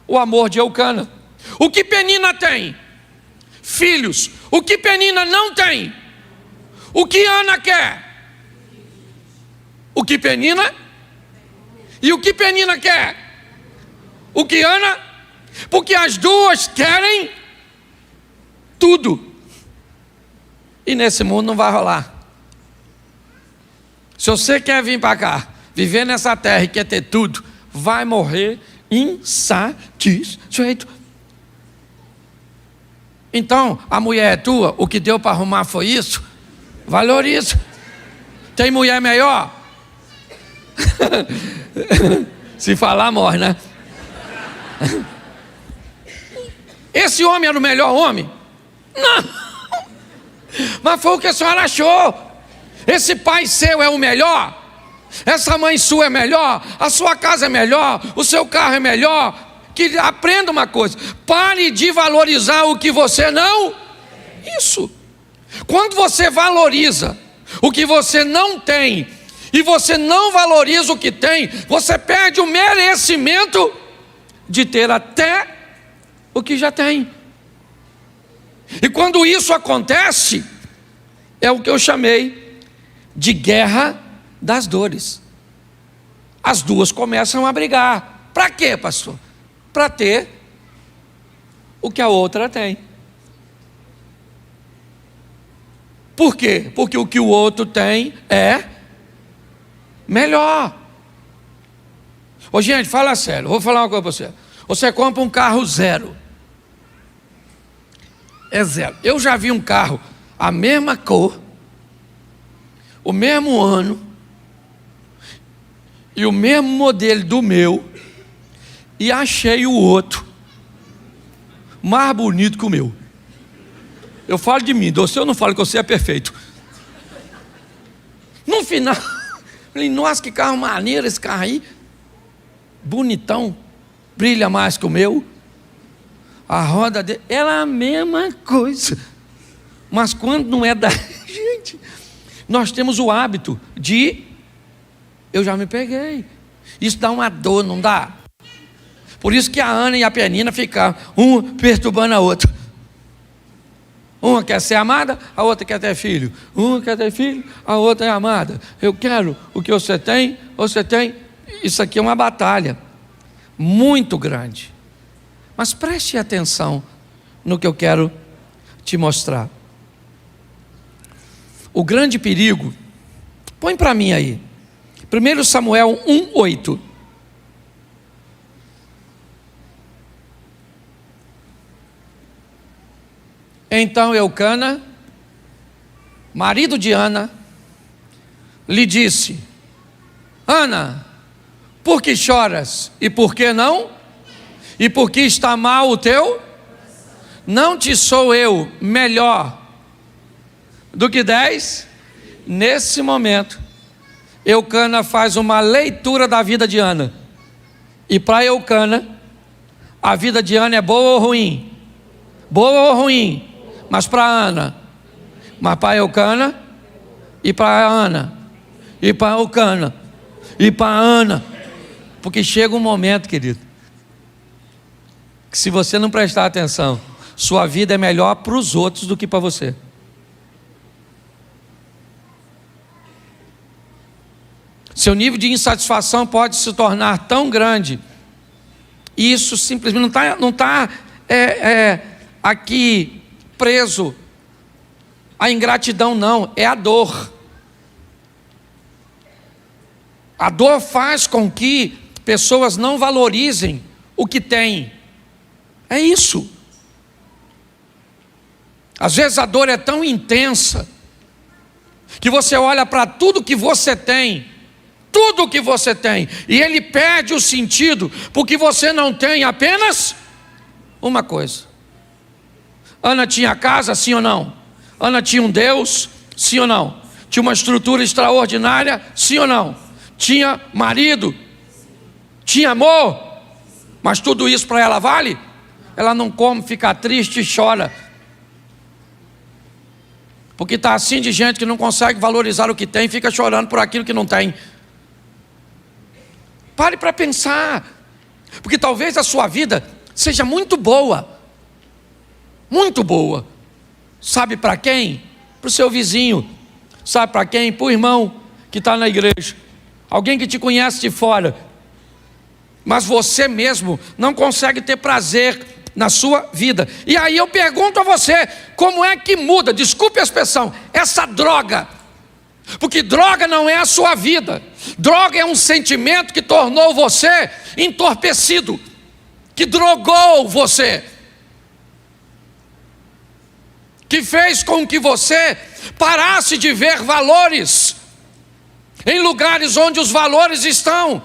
O amor de Eucana. O que Penina tem? Filhos. O que Penina não tem? O que Ana quer? O que Penina? E o que Penina quer? O que Ana? Porque as duas querem tudo. E nesse mundo não vai rolar. Se você quer vir para cá, viver nessa terra e quer ter tudo, vai morrer insatisfeito. Então, a mulher é tua, o que deu para arrumar foi isso? Valoriza. Tem mulher melhor? Se falar, morre, né? Esse homem era o melhor homem? Não. Mas foi o que a senhora achou. Esse pai seu é o melhor? Essa mãe sua é melhor? A sua casa é melhor? O seu carro é melhor? Que aprenda uma coisa: pare de valorizar o que você não. Isso. Quando você valoriza o que você não tem e você não valoriza o que tem, você perde o merecimento de ter até o que já tem. E quando isso acontece, é o que eu chamei de guerra das dores. As duas começam a brigar. Para quê, pastor? Para ter o que a outra tem. Por quê? Porque o que o outro tem é melhor. Ô gente, fala sério, vou falar uma coisa para você. Você compra um carro zero. É zero. Eu já vi um carro, a mesma cor, o mesmo ano, e o mesmo modelo do meu, e achei o outro mais bonito que o meu. Eu falo de mim, você eu não falo que você é perfeito. No final, falei, nossa, que carro maneiro esse carro aí, bonitão, brilha mais que o meu. A roda dele era a mesma coisa. Mas quando não é da gente, nós temos o hábito de, eu já me peguei. Isso dá uma dor, não dá? Por isso que a Ana e a Penina ficaram, uma perturbando a outra. Uma quer ser amada, a outra quer ter filho. Uma quer ter filho, a outra é amada. Eu quero o que você tem, você tem. Isso aqui é uma batalha muito grande. Mas preste atenção no que eu quero te mostrar. O grande perigo, põe para mim aí, 1 Samuel 1:8. Então Eucana, marido de Ana, lhe disse: Ana, por que choras? E por que não? E por que está mal o teu? Não te sou eu melhor do que 10? Nesse momento, Eucana faz uma leitura da vida de Ana. E para Eucana, a vida de Ana é boa ou ruim? Boa ou ruim? Mas para Ana, mas para Eucana, e para Ana, e para Eucana, e para Ana. Porque chega um momento, querido, que se você não prestar atenção, sua vida é melhor para os outros do que para você. Seu nível de insatisfação pode se tornar tão grande, e isso simplesmente não está aqui preso a ingratidão, não, é a dor. A dor faz com que pessoas não valorizem o que têm. É isso. Às vezes a dor é tão intensa que você olha para tudo que você tem, e ele perde o sentido, porque você não tem apenas uma coisa. Ana tinha casa, sim ou não? Ana tinha um Deus, sim ou não? Tinha uma estrutura extraordinária, sim ou não? Tinha marido, tinha amor, mas tudo isso para ela vale? Ela não come, fica triste e chora, porque está assim de gente que não consegue valorizar o que tem, fica chorando por aquilo que não tem. Pare para pensar, porque talvez a sua vida seja muito boa, sabe para quem? Para o seu vizinho, sabe para quem? Para o irmão que está na igreja, alguém que te conhece de fora, mas você mesmo não consegue ter prazer na sua vida. E aí eu pergunto a você, como é que muda, desculpe a expressão, essa droga? Porque droga não é a sua vida, droga é um sentimento que tornou você entorpecido, que drogou você, que fez com que você parasse de ver valores em lugares onde os valores estão.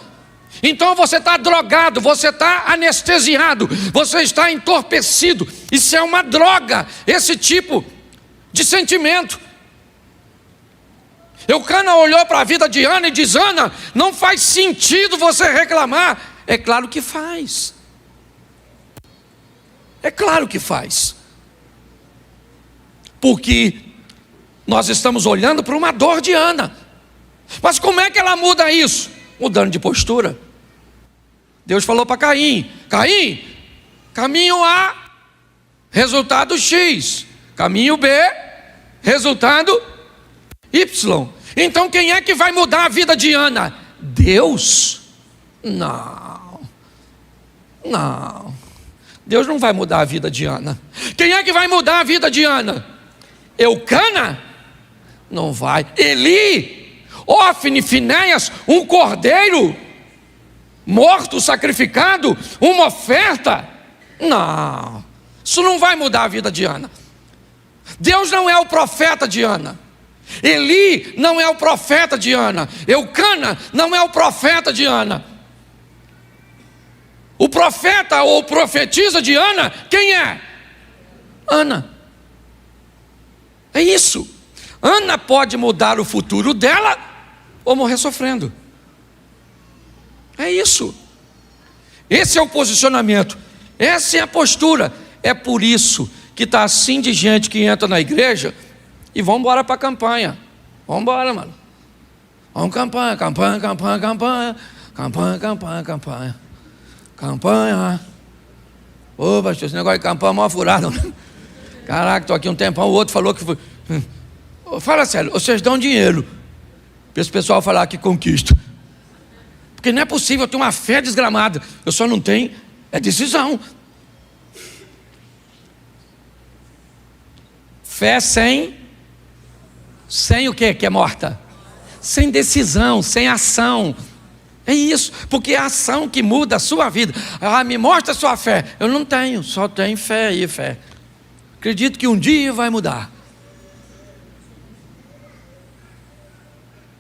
Então você está drogado, você está anestesiado, você está entorpecido. Isso é uma droga, esse tipo de sentimento. Eucana olhou para a vida de Ana e diz: Ana, não faz sentido você reclamar. É claro que faz. É claro que faz. Porque nós estamos olhando para uma dor de Ana. Mas como é que ela muda isso? Mudando de postura. Deus falou para Caim: Caim, caminho A, resultado X. Caminho B, resultado Y. Então quem é que vai mudar a vida de Ana? Deus? Não. Deus não vai mudar a vida de Ana. Quem é que vai mudar a vida de Ana? Eucana? Não vai. Eli? Ofne, Finéias? Um cordeiro morto, sacrificado? Uma oferta? Não. Isso não vai mudar a vida de Ana. Deus não é o profeta de Ana. Eli não é o profeta de Ana. Eucana não é o profeta de Ana. O profeta ou profetisa de Ana, quem é? Ana. É isso. Ana pode mudar o futuro dela ou morrer sofrendo. É isso. Esse é o posicionamento, essa é a postura. É por isso que está assim de gente que entra na igreja e vamos embora para a campanha. Vamos embora, mano. Vamos campanha. Campanha. Ô, pastor, esse negócio de campanha é mó furado. Caraca, estou aqui um tempão, o outro falou que foi. Fala sério, vocês dão dinheiro para esse pessoal falar que conquista. Porque não é possível, eu tenho uma fé desgramada. Eu só não tenho, é decisão. Fé sem o quê? Que é morta? Sem decisão, sem ação. É isso, porque é a ação que muda a sua vida. Me mostra a sua fé. Eu não tenho, só tenho fé e fé. Acredito que um dia vai mudar.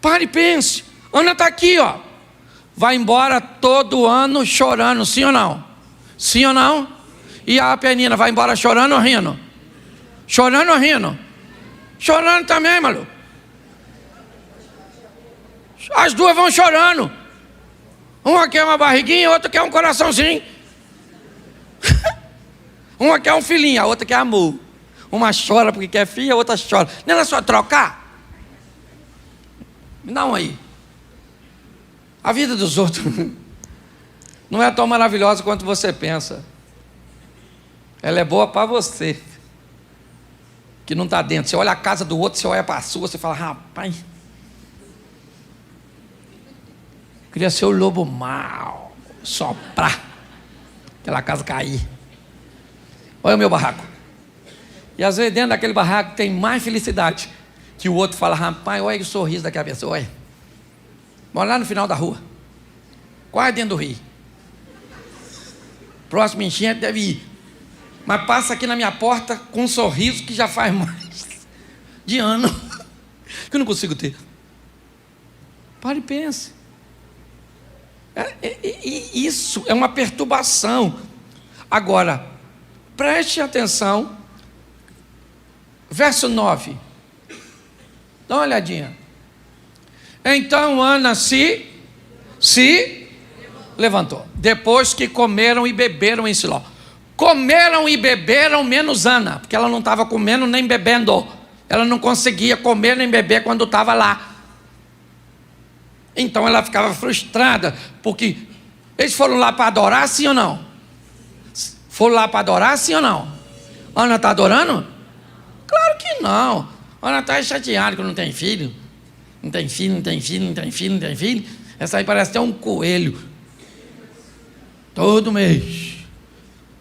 Pare e pense. Ana está aqui, ó. Vai embora todo ano chorando, sim ou não? Sim ou não? E a Penina vai embora chorando ou rindo? Chorando ou rindo? Chorando também, maluco. As duas vão chorando. Uma quer uma barriguinha, a outra quer um coraçãozinho. Uma quer um filhinho, a outra quer amor. Uma chora porque quer filho, a outra chora. Não é só trocar? Me dá um aí. A vida dos outros não é tão maravilhosa quanto você pensa. Ela é boa para você, que não está dentro. Você olha a casa do outro, você olha para a sua, você fala, rapaz, queria ser o lobo mau, soprar, aquela casa cair. Olha o meu barraco. E às vezes dentro daquele barraco tem mais felicidade que o outro fala, rapaz, olha o sorriso daquela pessoa, olha. Mora lá no final da rua, quase dentro do rio. Próximo enchente deve ir. Mas passa aqui na minha porta com um sorriso que já faz mais de ano que eu não consigo ter. Pare e pense. Isso é uma perturbação. Agora, preste atenção. Verso 9. Dá uma olhadinha. Então Ana se levantou. Depois que comeram e beberam em Siló. Comeram e beberam menos Ana, porque ela não estava comendo nem bebendo. Ela não conseguia comer nem beber quando estava lá. Então ela ficava frustrada, porque eles foram lá para adorar, sim ou não? Foram lá para adorar, sim ou não? Ana está adorando? Claro que não. Ana está chateada que não tem filho. Não tem filho, não tem filho, não tem filho, não tem filho. Essa aí parece até um coelho. Todo mês,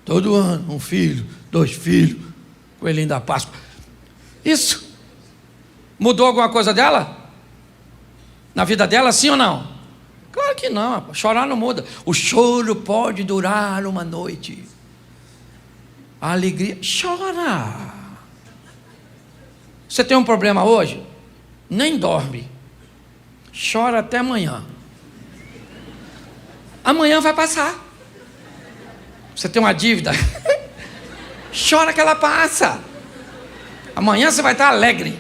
todo ano, um filho, 2 filhos, coelhinho da Páscoa. Isso mudou alguma coisa dela? Na vida dela, sim ou não? Claro que não, chorar não muda. O choro pode durar uma noite. A alegria, chora. Você tem um problema hoje? Nem dorme. Chora até amanhã. Amanhã vai passar. Você tem uma dívida? Chora que ela passa. Amanhã você vai estar alegre.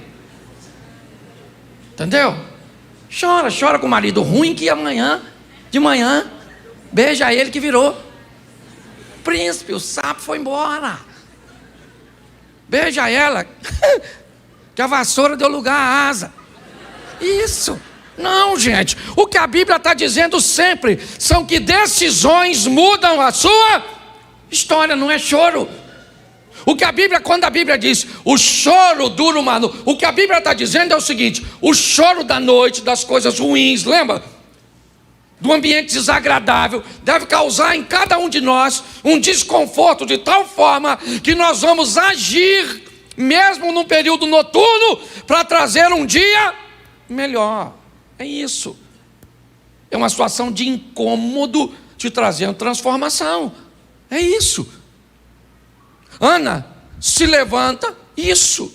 Entendeu? Chora com o marido ruim que amanhã, de manhã, beija ele que virou príncipe, o sapo foi embora. Beija ela, que a vassoura deu lugar à asa. Isso. Não, gente. O que a Bíblia está dizendo sempre são que decisões mudam a sua história, não é choro. O que a Bíblia, quando a Bíblia diz o choro dura uma noite, o que a Bíblia está dizendo é o seguinte: o choro da noite, das coisas ruins, lembra? Do ambiente desagradável, deve causar em cada um de nós um desconforto de tal forma que nós vamos agir, mesmo num período noturno, para trazer um dia melhor. É isso. É uma situação de incômodo te trazendo transformação. É isso. Ana se levanta, isso.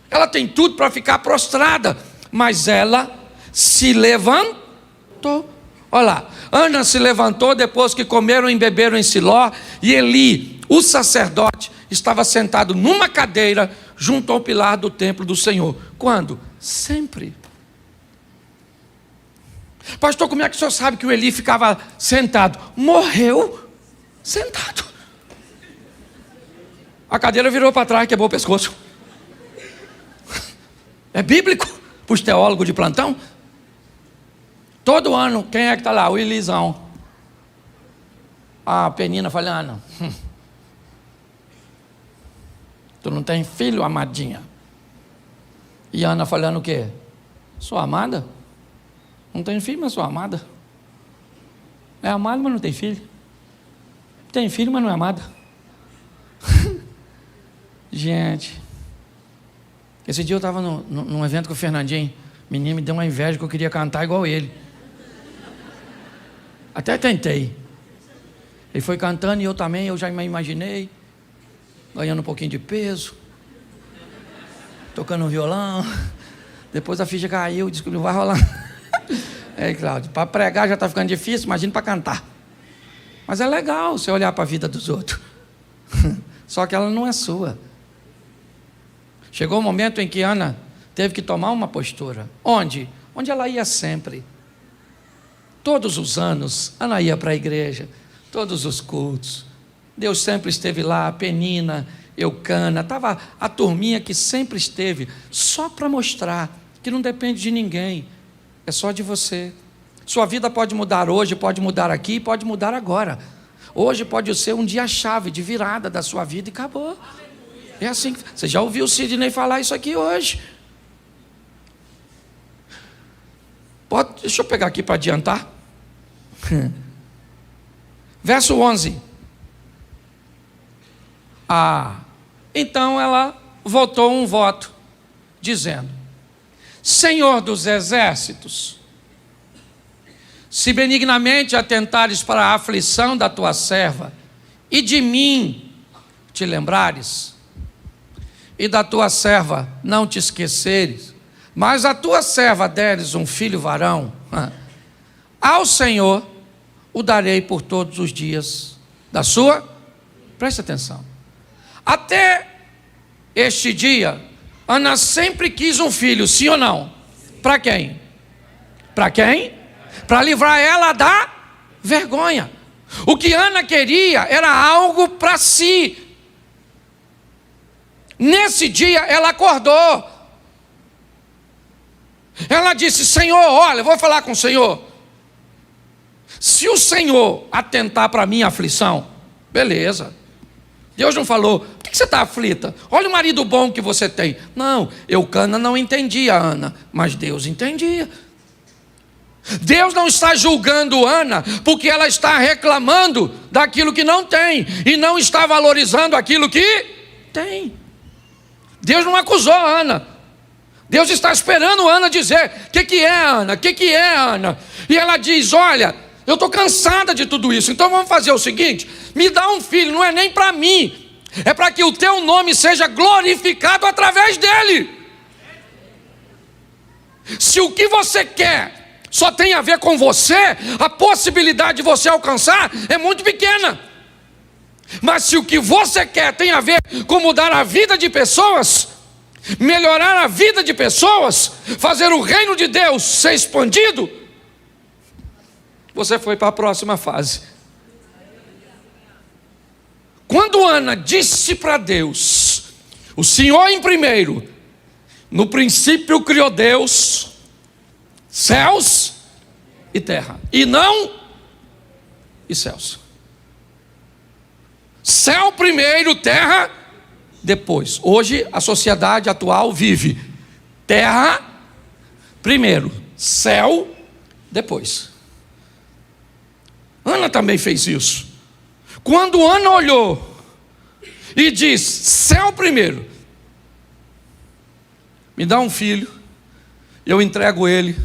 Ela tem tudo para ficar prostrada, mas ela se levantou. Olha lá, Ana se levantou depois que comeram e beberam em Siló, e Eli, o sacerdote, estava sentado numa cadeira junto ao pilar do templo do Senhor. Quando? Sempre. Pastor, como é que o senhor sabe que o Eli ficava sentado? Morreu sentado. A cadeira virou para trás e quebrou o pescoço. É bíblico para os teólogos de plantão. Todo ano, quem é que está lá? O Elisão. A Penina falando, tu não tem filho, amadinha? E Ana falando o quê? Sou amada? Não tenho filho, mas sou amada. É amado, mas não tem filho. Tem filho, mas não é amado. Gente, esse dia eu estava num evento com o Fernandinho. Menino, me deu uma inveja que eu queria cantar igual ele. Até tentei. Ele foi cantando e eu também, eu já me imaginei ganhando um pouquinho de peso, tocando um violão. Depois a ficha caiu, disse que não vai rolar. Cláudio, para pregar já está ficando difícil, imagina para cantar. Mas é legal você olhar para a vida dos outros. Só que ela não é sua. Chegou o momento em que Ana teve que tomar uma postura. Onde? Onde ela ia sempre. Todos os anos, Ana ia para a igreja, todos os cultos. Deus sempre esteve lá, Penina, Eucana, estava a turminha que sempre esteve, só para mostrar que não depende de ninguém, é só de você. Sua vida pode mudar hoje, pode mudar aqui, pode mudar agora. Hoje pode ser um dia-chave de virada da sua vida e acabou. É assim, você já ouviu o Sidney falar isso aqui hoje. Deixa eu pegar aqui para adiantar. Verso 11. Então ela votou um voto, dizendo: Senhor dos exércitos, se benignamente atentares para a aflição da tua serva, e de mim te lembrares, e da tua serva não te esqueceres, mas a tua serva deres um filho varão, ao Senhor o darei por todos os dias da sua. Preste atenção. Até este dia, Ana sempre quis um filho, sim ou não? Para quem? Para quem? Para livrar ela da vergonha. O que Ana queria era algo para si. Nesse dia ela acordou. Ela disse: Senhor, olha, eu vou falar com o Senhor. Se o Senhor atentar para a minha aflição, beleza. Deus não falou: por que você está aflita? Olha o marido bom que você tem. Não, Eucana não entendia Ana, mas Deus entendia. Deus não está julgando Ana porque ela está reclamando daquilo que não tem e não está valorizando aquilo que tem. Deus não acusou Ana. Deus está esperando Ana dizer: o que é, Ana? O que é, Ana? E ela diz: olha, eu estou cansada de tudo isso, então vamos fazer o seguinte: me dá um filho, não é nem para mim, é para que o teu nome seja glorificado através dele. Se o que você quer só tem a ver com você, a possibilidade de você alcançar é muito pequena. Mas se o que você quer tem a ver com mudar a vida de pessoas, melhorar a vida de pessoas, fazer o reino de Deus ser expandido, você foi para a próxima fase. Quando Ana disse para Deus: o Senhor em primeiro, no princípio criou Deus céus e terra, e não e céus. Céu primeiro, terra depois. Hoje a sociedade atual vive terra primeiro, céu depois. Ana também fez isso. Quando Ana olhou e disse: céu primeiro, me dá um filho, eu entrego ele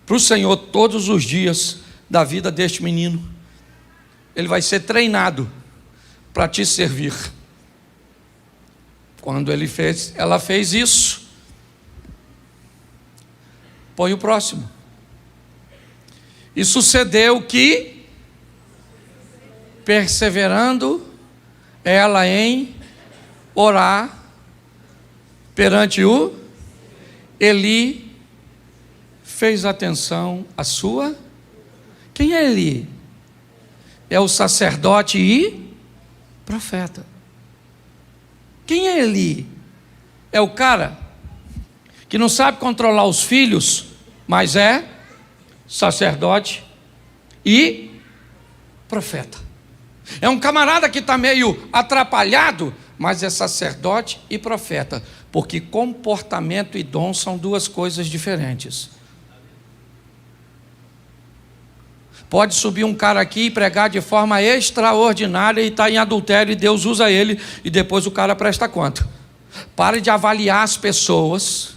para o Senhor todos os dias da vida deste menino. Ele vai ser treinado para te servir. Quando ela fez isso, põe o próximo. E sucedeu que, perseverando ela em orar perante o Eli, fez atenção à sua. Quem é Eli? É o sacerdote e profeta. Quem é Eli? É o cara que não sabe controlar os filhos, mas é sacerdote e profeta. É um camarada que está meio atrapalhado, mas é sacerdote e profeta, porque comportamento e dom são duas coisas diferentes. Pode subir um cara aqui e pregar de forma extraordinária e está em adultério e Deus usa ele e depois o cara presta conta. Pare de avaliar as pessoas.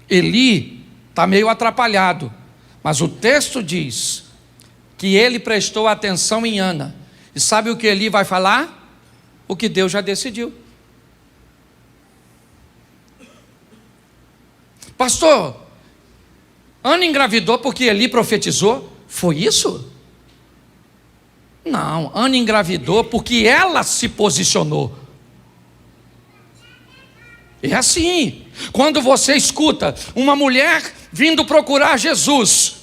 Eli está meio atrapalhado, mas o texto diz que ele prestou atenção em Ana. E sabe o que Eli vai falar? O que Deus já decidiu. Pastor, Ana engravidou porque Eli profetizou? Foi isso? Não, Ana engravidou porque ela se posicionou. É assim, quando você escuta uma mulher vindo procurar Jesus,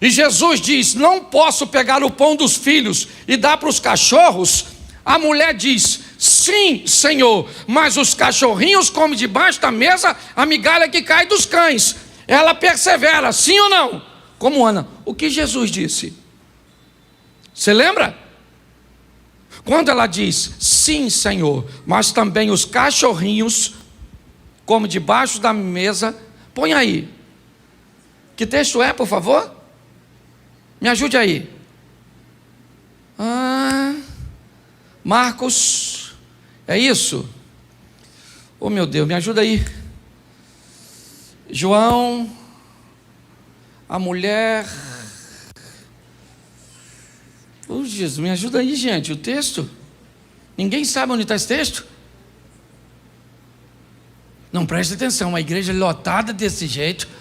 e Jesus diz: não posso pegar o pão dos filhos e dar para os cachorros. A mulher diz: sim, Senhor, mas os cachorrinhos comem debaixo da mesa a migalha que cai dos cães. Ela persevera, sim ou não? Como Ana. O que Jesus disse? Você lembra? Quando ela diz: sim, Senhor, mas também os cachorrinhos comem debaixo da mesa. Põe aí. Que texto é, por favor? Me ajude aí. Marcos, é isso? Oh meu Deus, me ajuda aí. João, a mulher. Oh Jesus, me ajuda aí, gente, o texto. Ninguém sabe onde está esse texto? Não, preste atenção, uma igreja lotada desse jeito.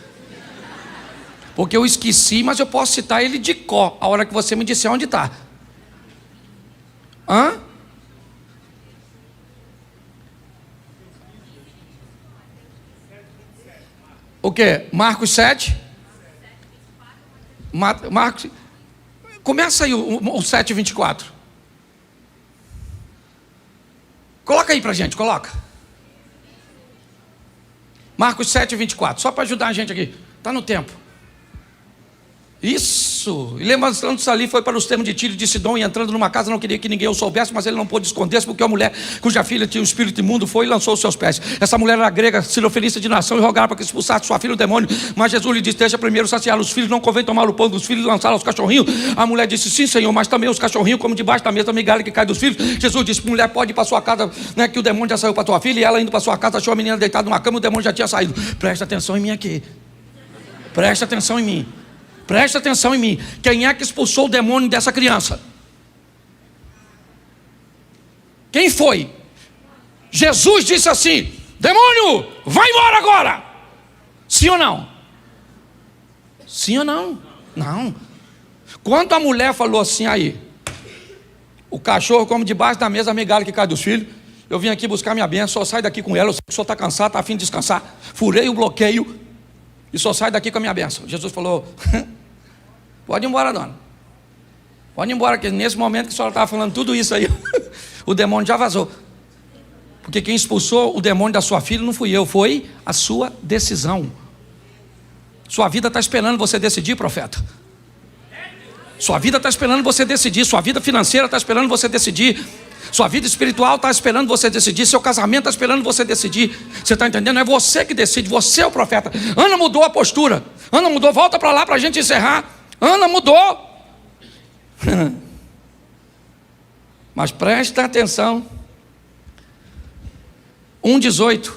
Porque eu esqueci, mas eu posso citar ele de cor, a hora que você me disser onde está. O quê? Marcos 7? Marcos. Começa aí o 7:24. Coloca aí pra gente, coloca. Marcos 7:24, só para ajudar a gente aqui. Está no tempo. Isso, e levantando-se ali, foi para os termos de Tiro e de Sidom, e entrando numa casa, não queria que ninguém o soubesse, mas ele não pôde esconder-se, porque a mulher cuja filha tinha um espírito imundo foi e lançou os seus pés. Essa mulher era grega, sirofenícia de nação, e rogava para que expulsasse sua filha o demônio, mas Jesus lhe disse: deixa primeiro saciar os filhos, não convém tomar o pão dos filhos e lançar aos cachorrinhos. A mulher disse: sim, Senhor, mas também os cachorrinhos comem debaixo da mesa a migalha que cai dos filhos. Jesus disse: mulher, pode ir para sua casa, né, que o demônio já saiu para tua filha. E ela indo para sua casa, achou a menina deitada numa cama, o demônio já tinha saído. Presta atenção em mim aqui. Presta atenção em mim. Presta atenção em mim. Quem é que expulsou o demônio dessa criança? Quem foi? Jesus disse assim: demônio, vai embora agora. Sim ou não? Sim ou não? Não. Quando a mulher falou assim: aí, o cachorro come debaixo da mesa a migalha que cai dos filhos, eu vim aqui buscar minha bênção, só sai daqui com ela, eu sei que o senhor está cansado, está a fim de descansar, furei o bloqueio e só sai daqui com a minha bênção. Jesus falou: pode ir embora, dona. Pode ir embora, que nesse momento que a senhora estava falando tudo isso aí, o demônio já vazou. Porque quem expulsou o demônio da sua filha não fui eu, foi a sua decisão. Sua vida está esperando você decidir, profeta. Sua vida está esperando você decidir. Sua vida financeira está esperando você decidir. Sua vida espiritual está esperando você decidir. Seu casamento está esperando você decidir. Você está entendendo? Não é você que decide, você é o profeta. Ana mudou a postura. Ana mudou, volta para lá para a gente encerrar. Ana mudou. Mas presta atenção. 1:18.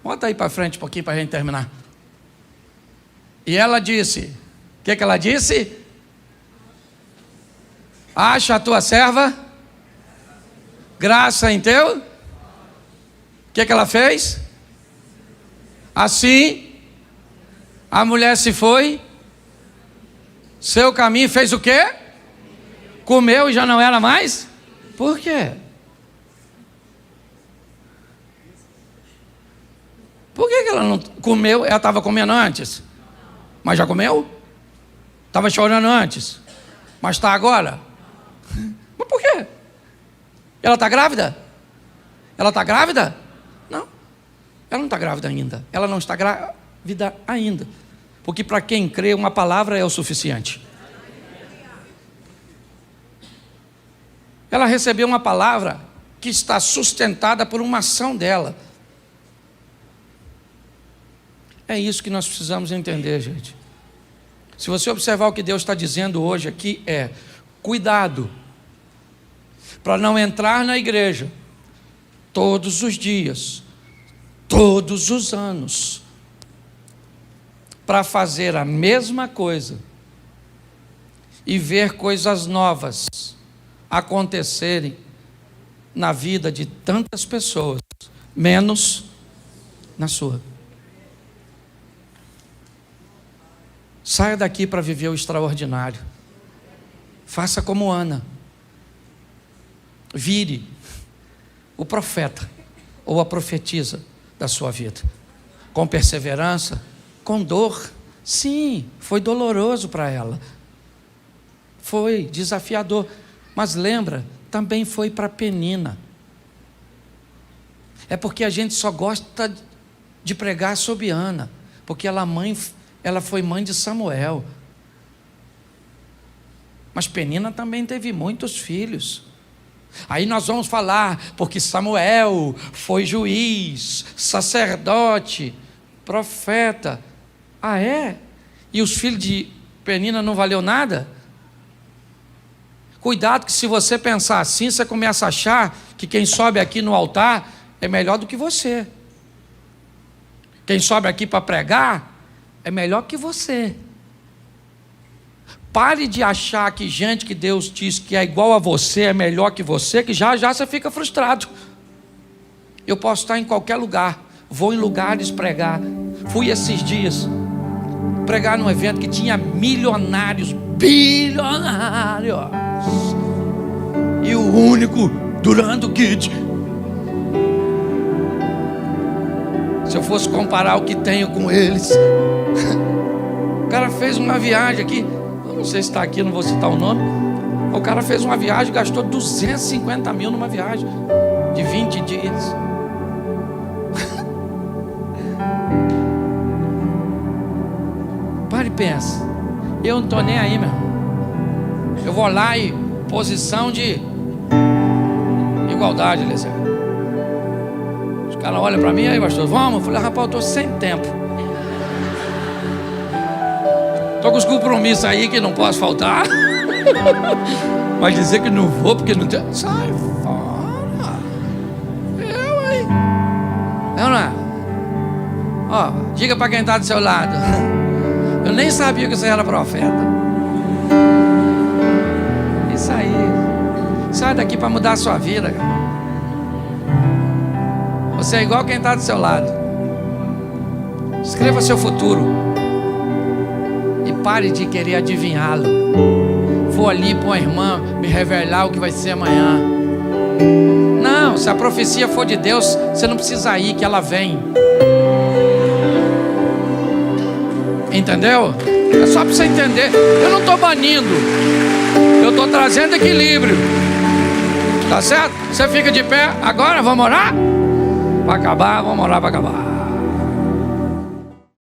Bota aí para frente um pouquinho para a gente terminar. E ela disse: o que ela disse? Acha a tua serva graça em teu. O que ela fez? Assim a mulher se foi, seu caminho, fez o quê? Comeu e já não era mais? Por quê? Por que ela não comeu? Ela estava comendo antes, mas já comeu? Estava chorando antes, mas está agora? Mas por quê? Ela está grávida? Ela está grávida? Não, ela não está grávida ainda. Ela não está grávida ainda, porque para quem crê uma palavra é o suficiente. Ela recebeu uma palavra que está sustentada por uma ação dela. É isso que nós precisamos entender, gente. Se você observar o que Deus está dizendo hoje aqui cuidado para não entrar na igreja todos os dias, todos os anos, para fazer a mesma coisa e ver coisas novas acontecerem na vida de tantas pessoas, menos na sua. Saia daqui para viver o extraordinário. Faça como Ana. Vire o profeta ou a profetisa da sua vida. Com perseverança, com dor. Sim, foi doloroso para ela. Foi desafiador. Mas lembra, também foi para Penina. É porque a gente só gosta de pregar sobre Ana, porque ela foi mãe de Samuel. Mas Penina também teve muitos filhos. Aí nós vamos falar, porque Samuel foi juiz, sacerdote, profeta. Ah, é? E os filhos de Penina não valeu nada? Cuidado que se você pensar assim, você começa a achar que quem sobe aqui no altar é melhor do que você. Quem sobe aqui para pregar é melhor que você. Pare de achar que gente que Deus diz que é igual a você é melhor que você, que já já você fica frustrado. Eu posso estar em qualquer lugar, vou em lugares pregar. Fui esses dias pregar num evento que tinha milionários, bilionários, e o único durando o kit. Se eu fosse comparar o que tenho com eles, o cara fez uma viagem aqui, eu não sei se está aqui, não vou citar o nome. O cara fez uma viagem, gastou 250 mil numa viagem de 20 dias. Para e pensa. Eu não estou nem aí, meu irmão. Eu vou lá e posição de igualdade, Eliseu. Os caras olham para mim, aí pastor, vamos? Eu falei, rapaz, eu estou sem tempo. Estou com os compromissos aí que não posso faltar. Mas dizer que não vou porque não tem. Sai fora. Eu, hein? Não, não é? Ó, diga para quem está do seu lado. Eu nem sabia que você era profeta. Isso aí. Sai daqui para mudar a sua vida, cara. Você é igual quem está do seu lado. Escreva seu futuro. E pare de querer adivinhá-lo. Vou ali para uma irmã me revelar o que vai ser amanhã. Não, se a profecia for de Deus, você não precisa ir, que ela vem. Entendeu? É só para você entender. Eu não estou banindo, eu estou trazendo equilíbrio. Tá certo? Você fica de pé. Agora vamos orar? Para acabar, vamos orar para acabar.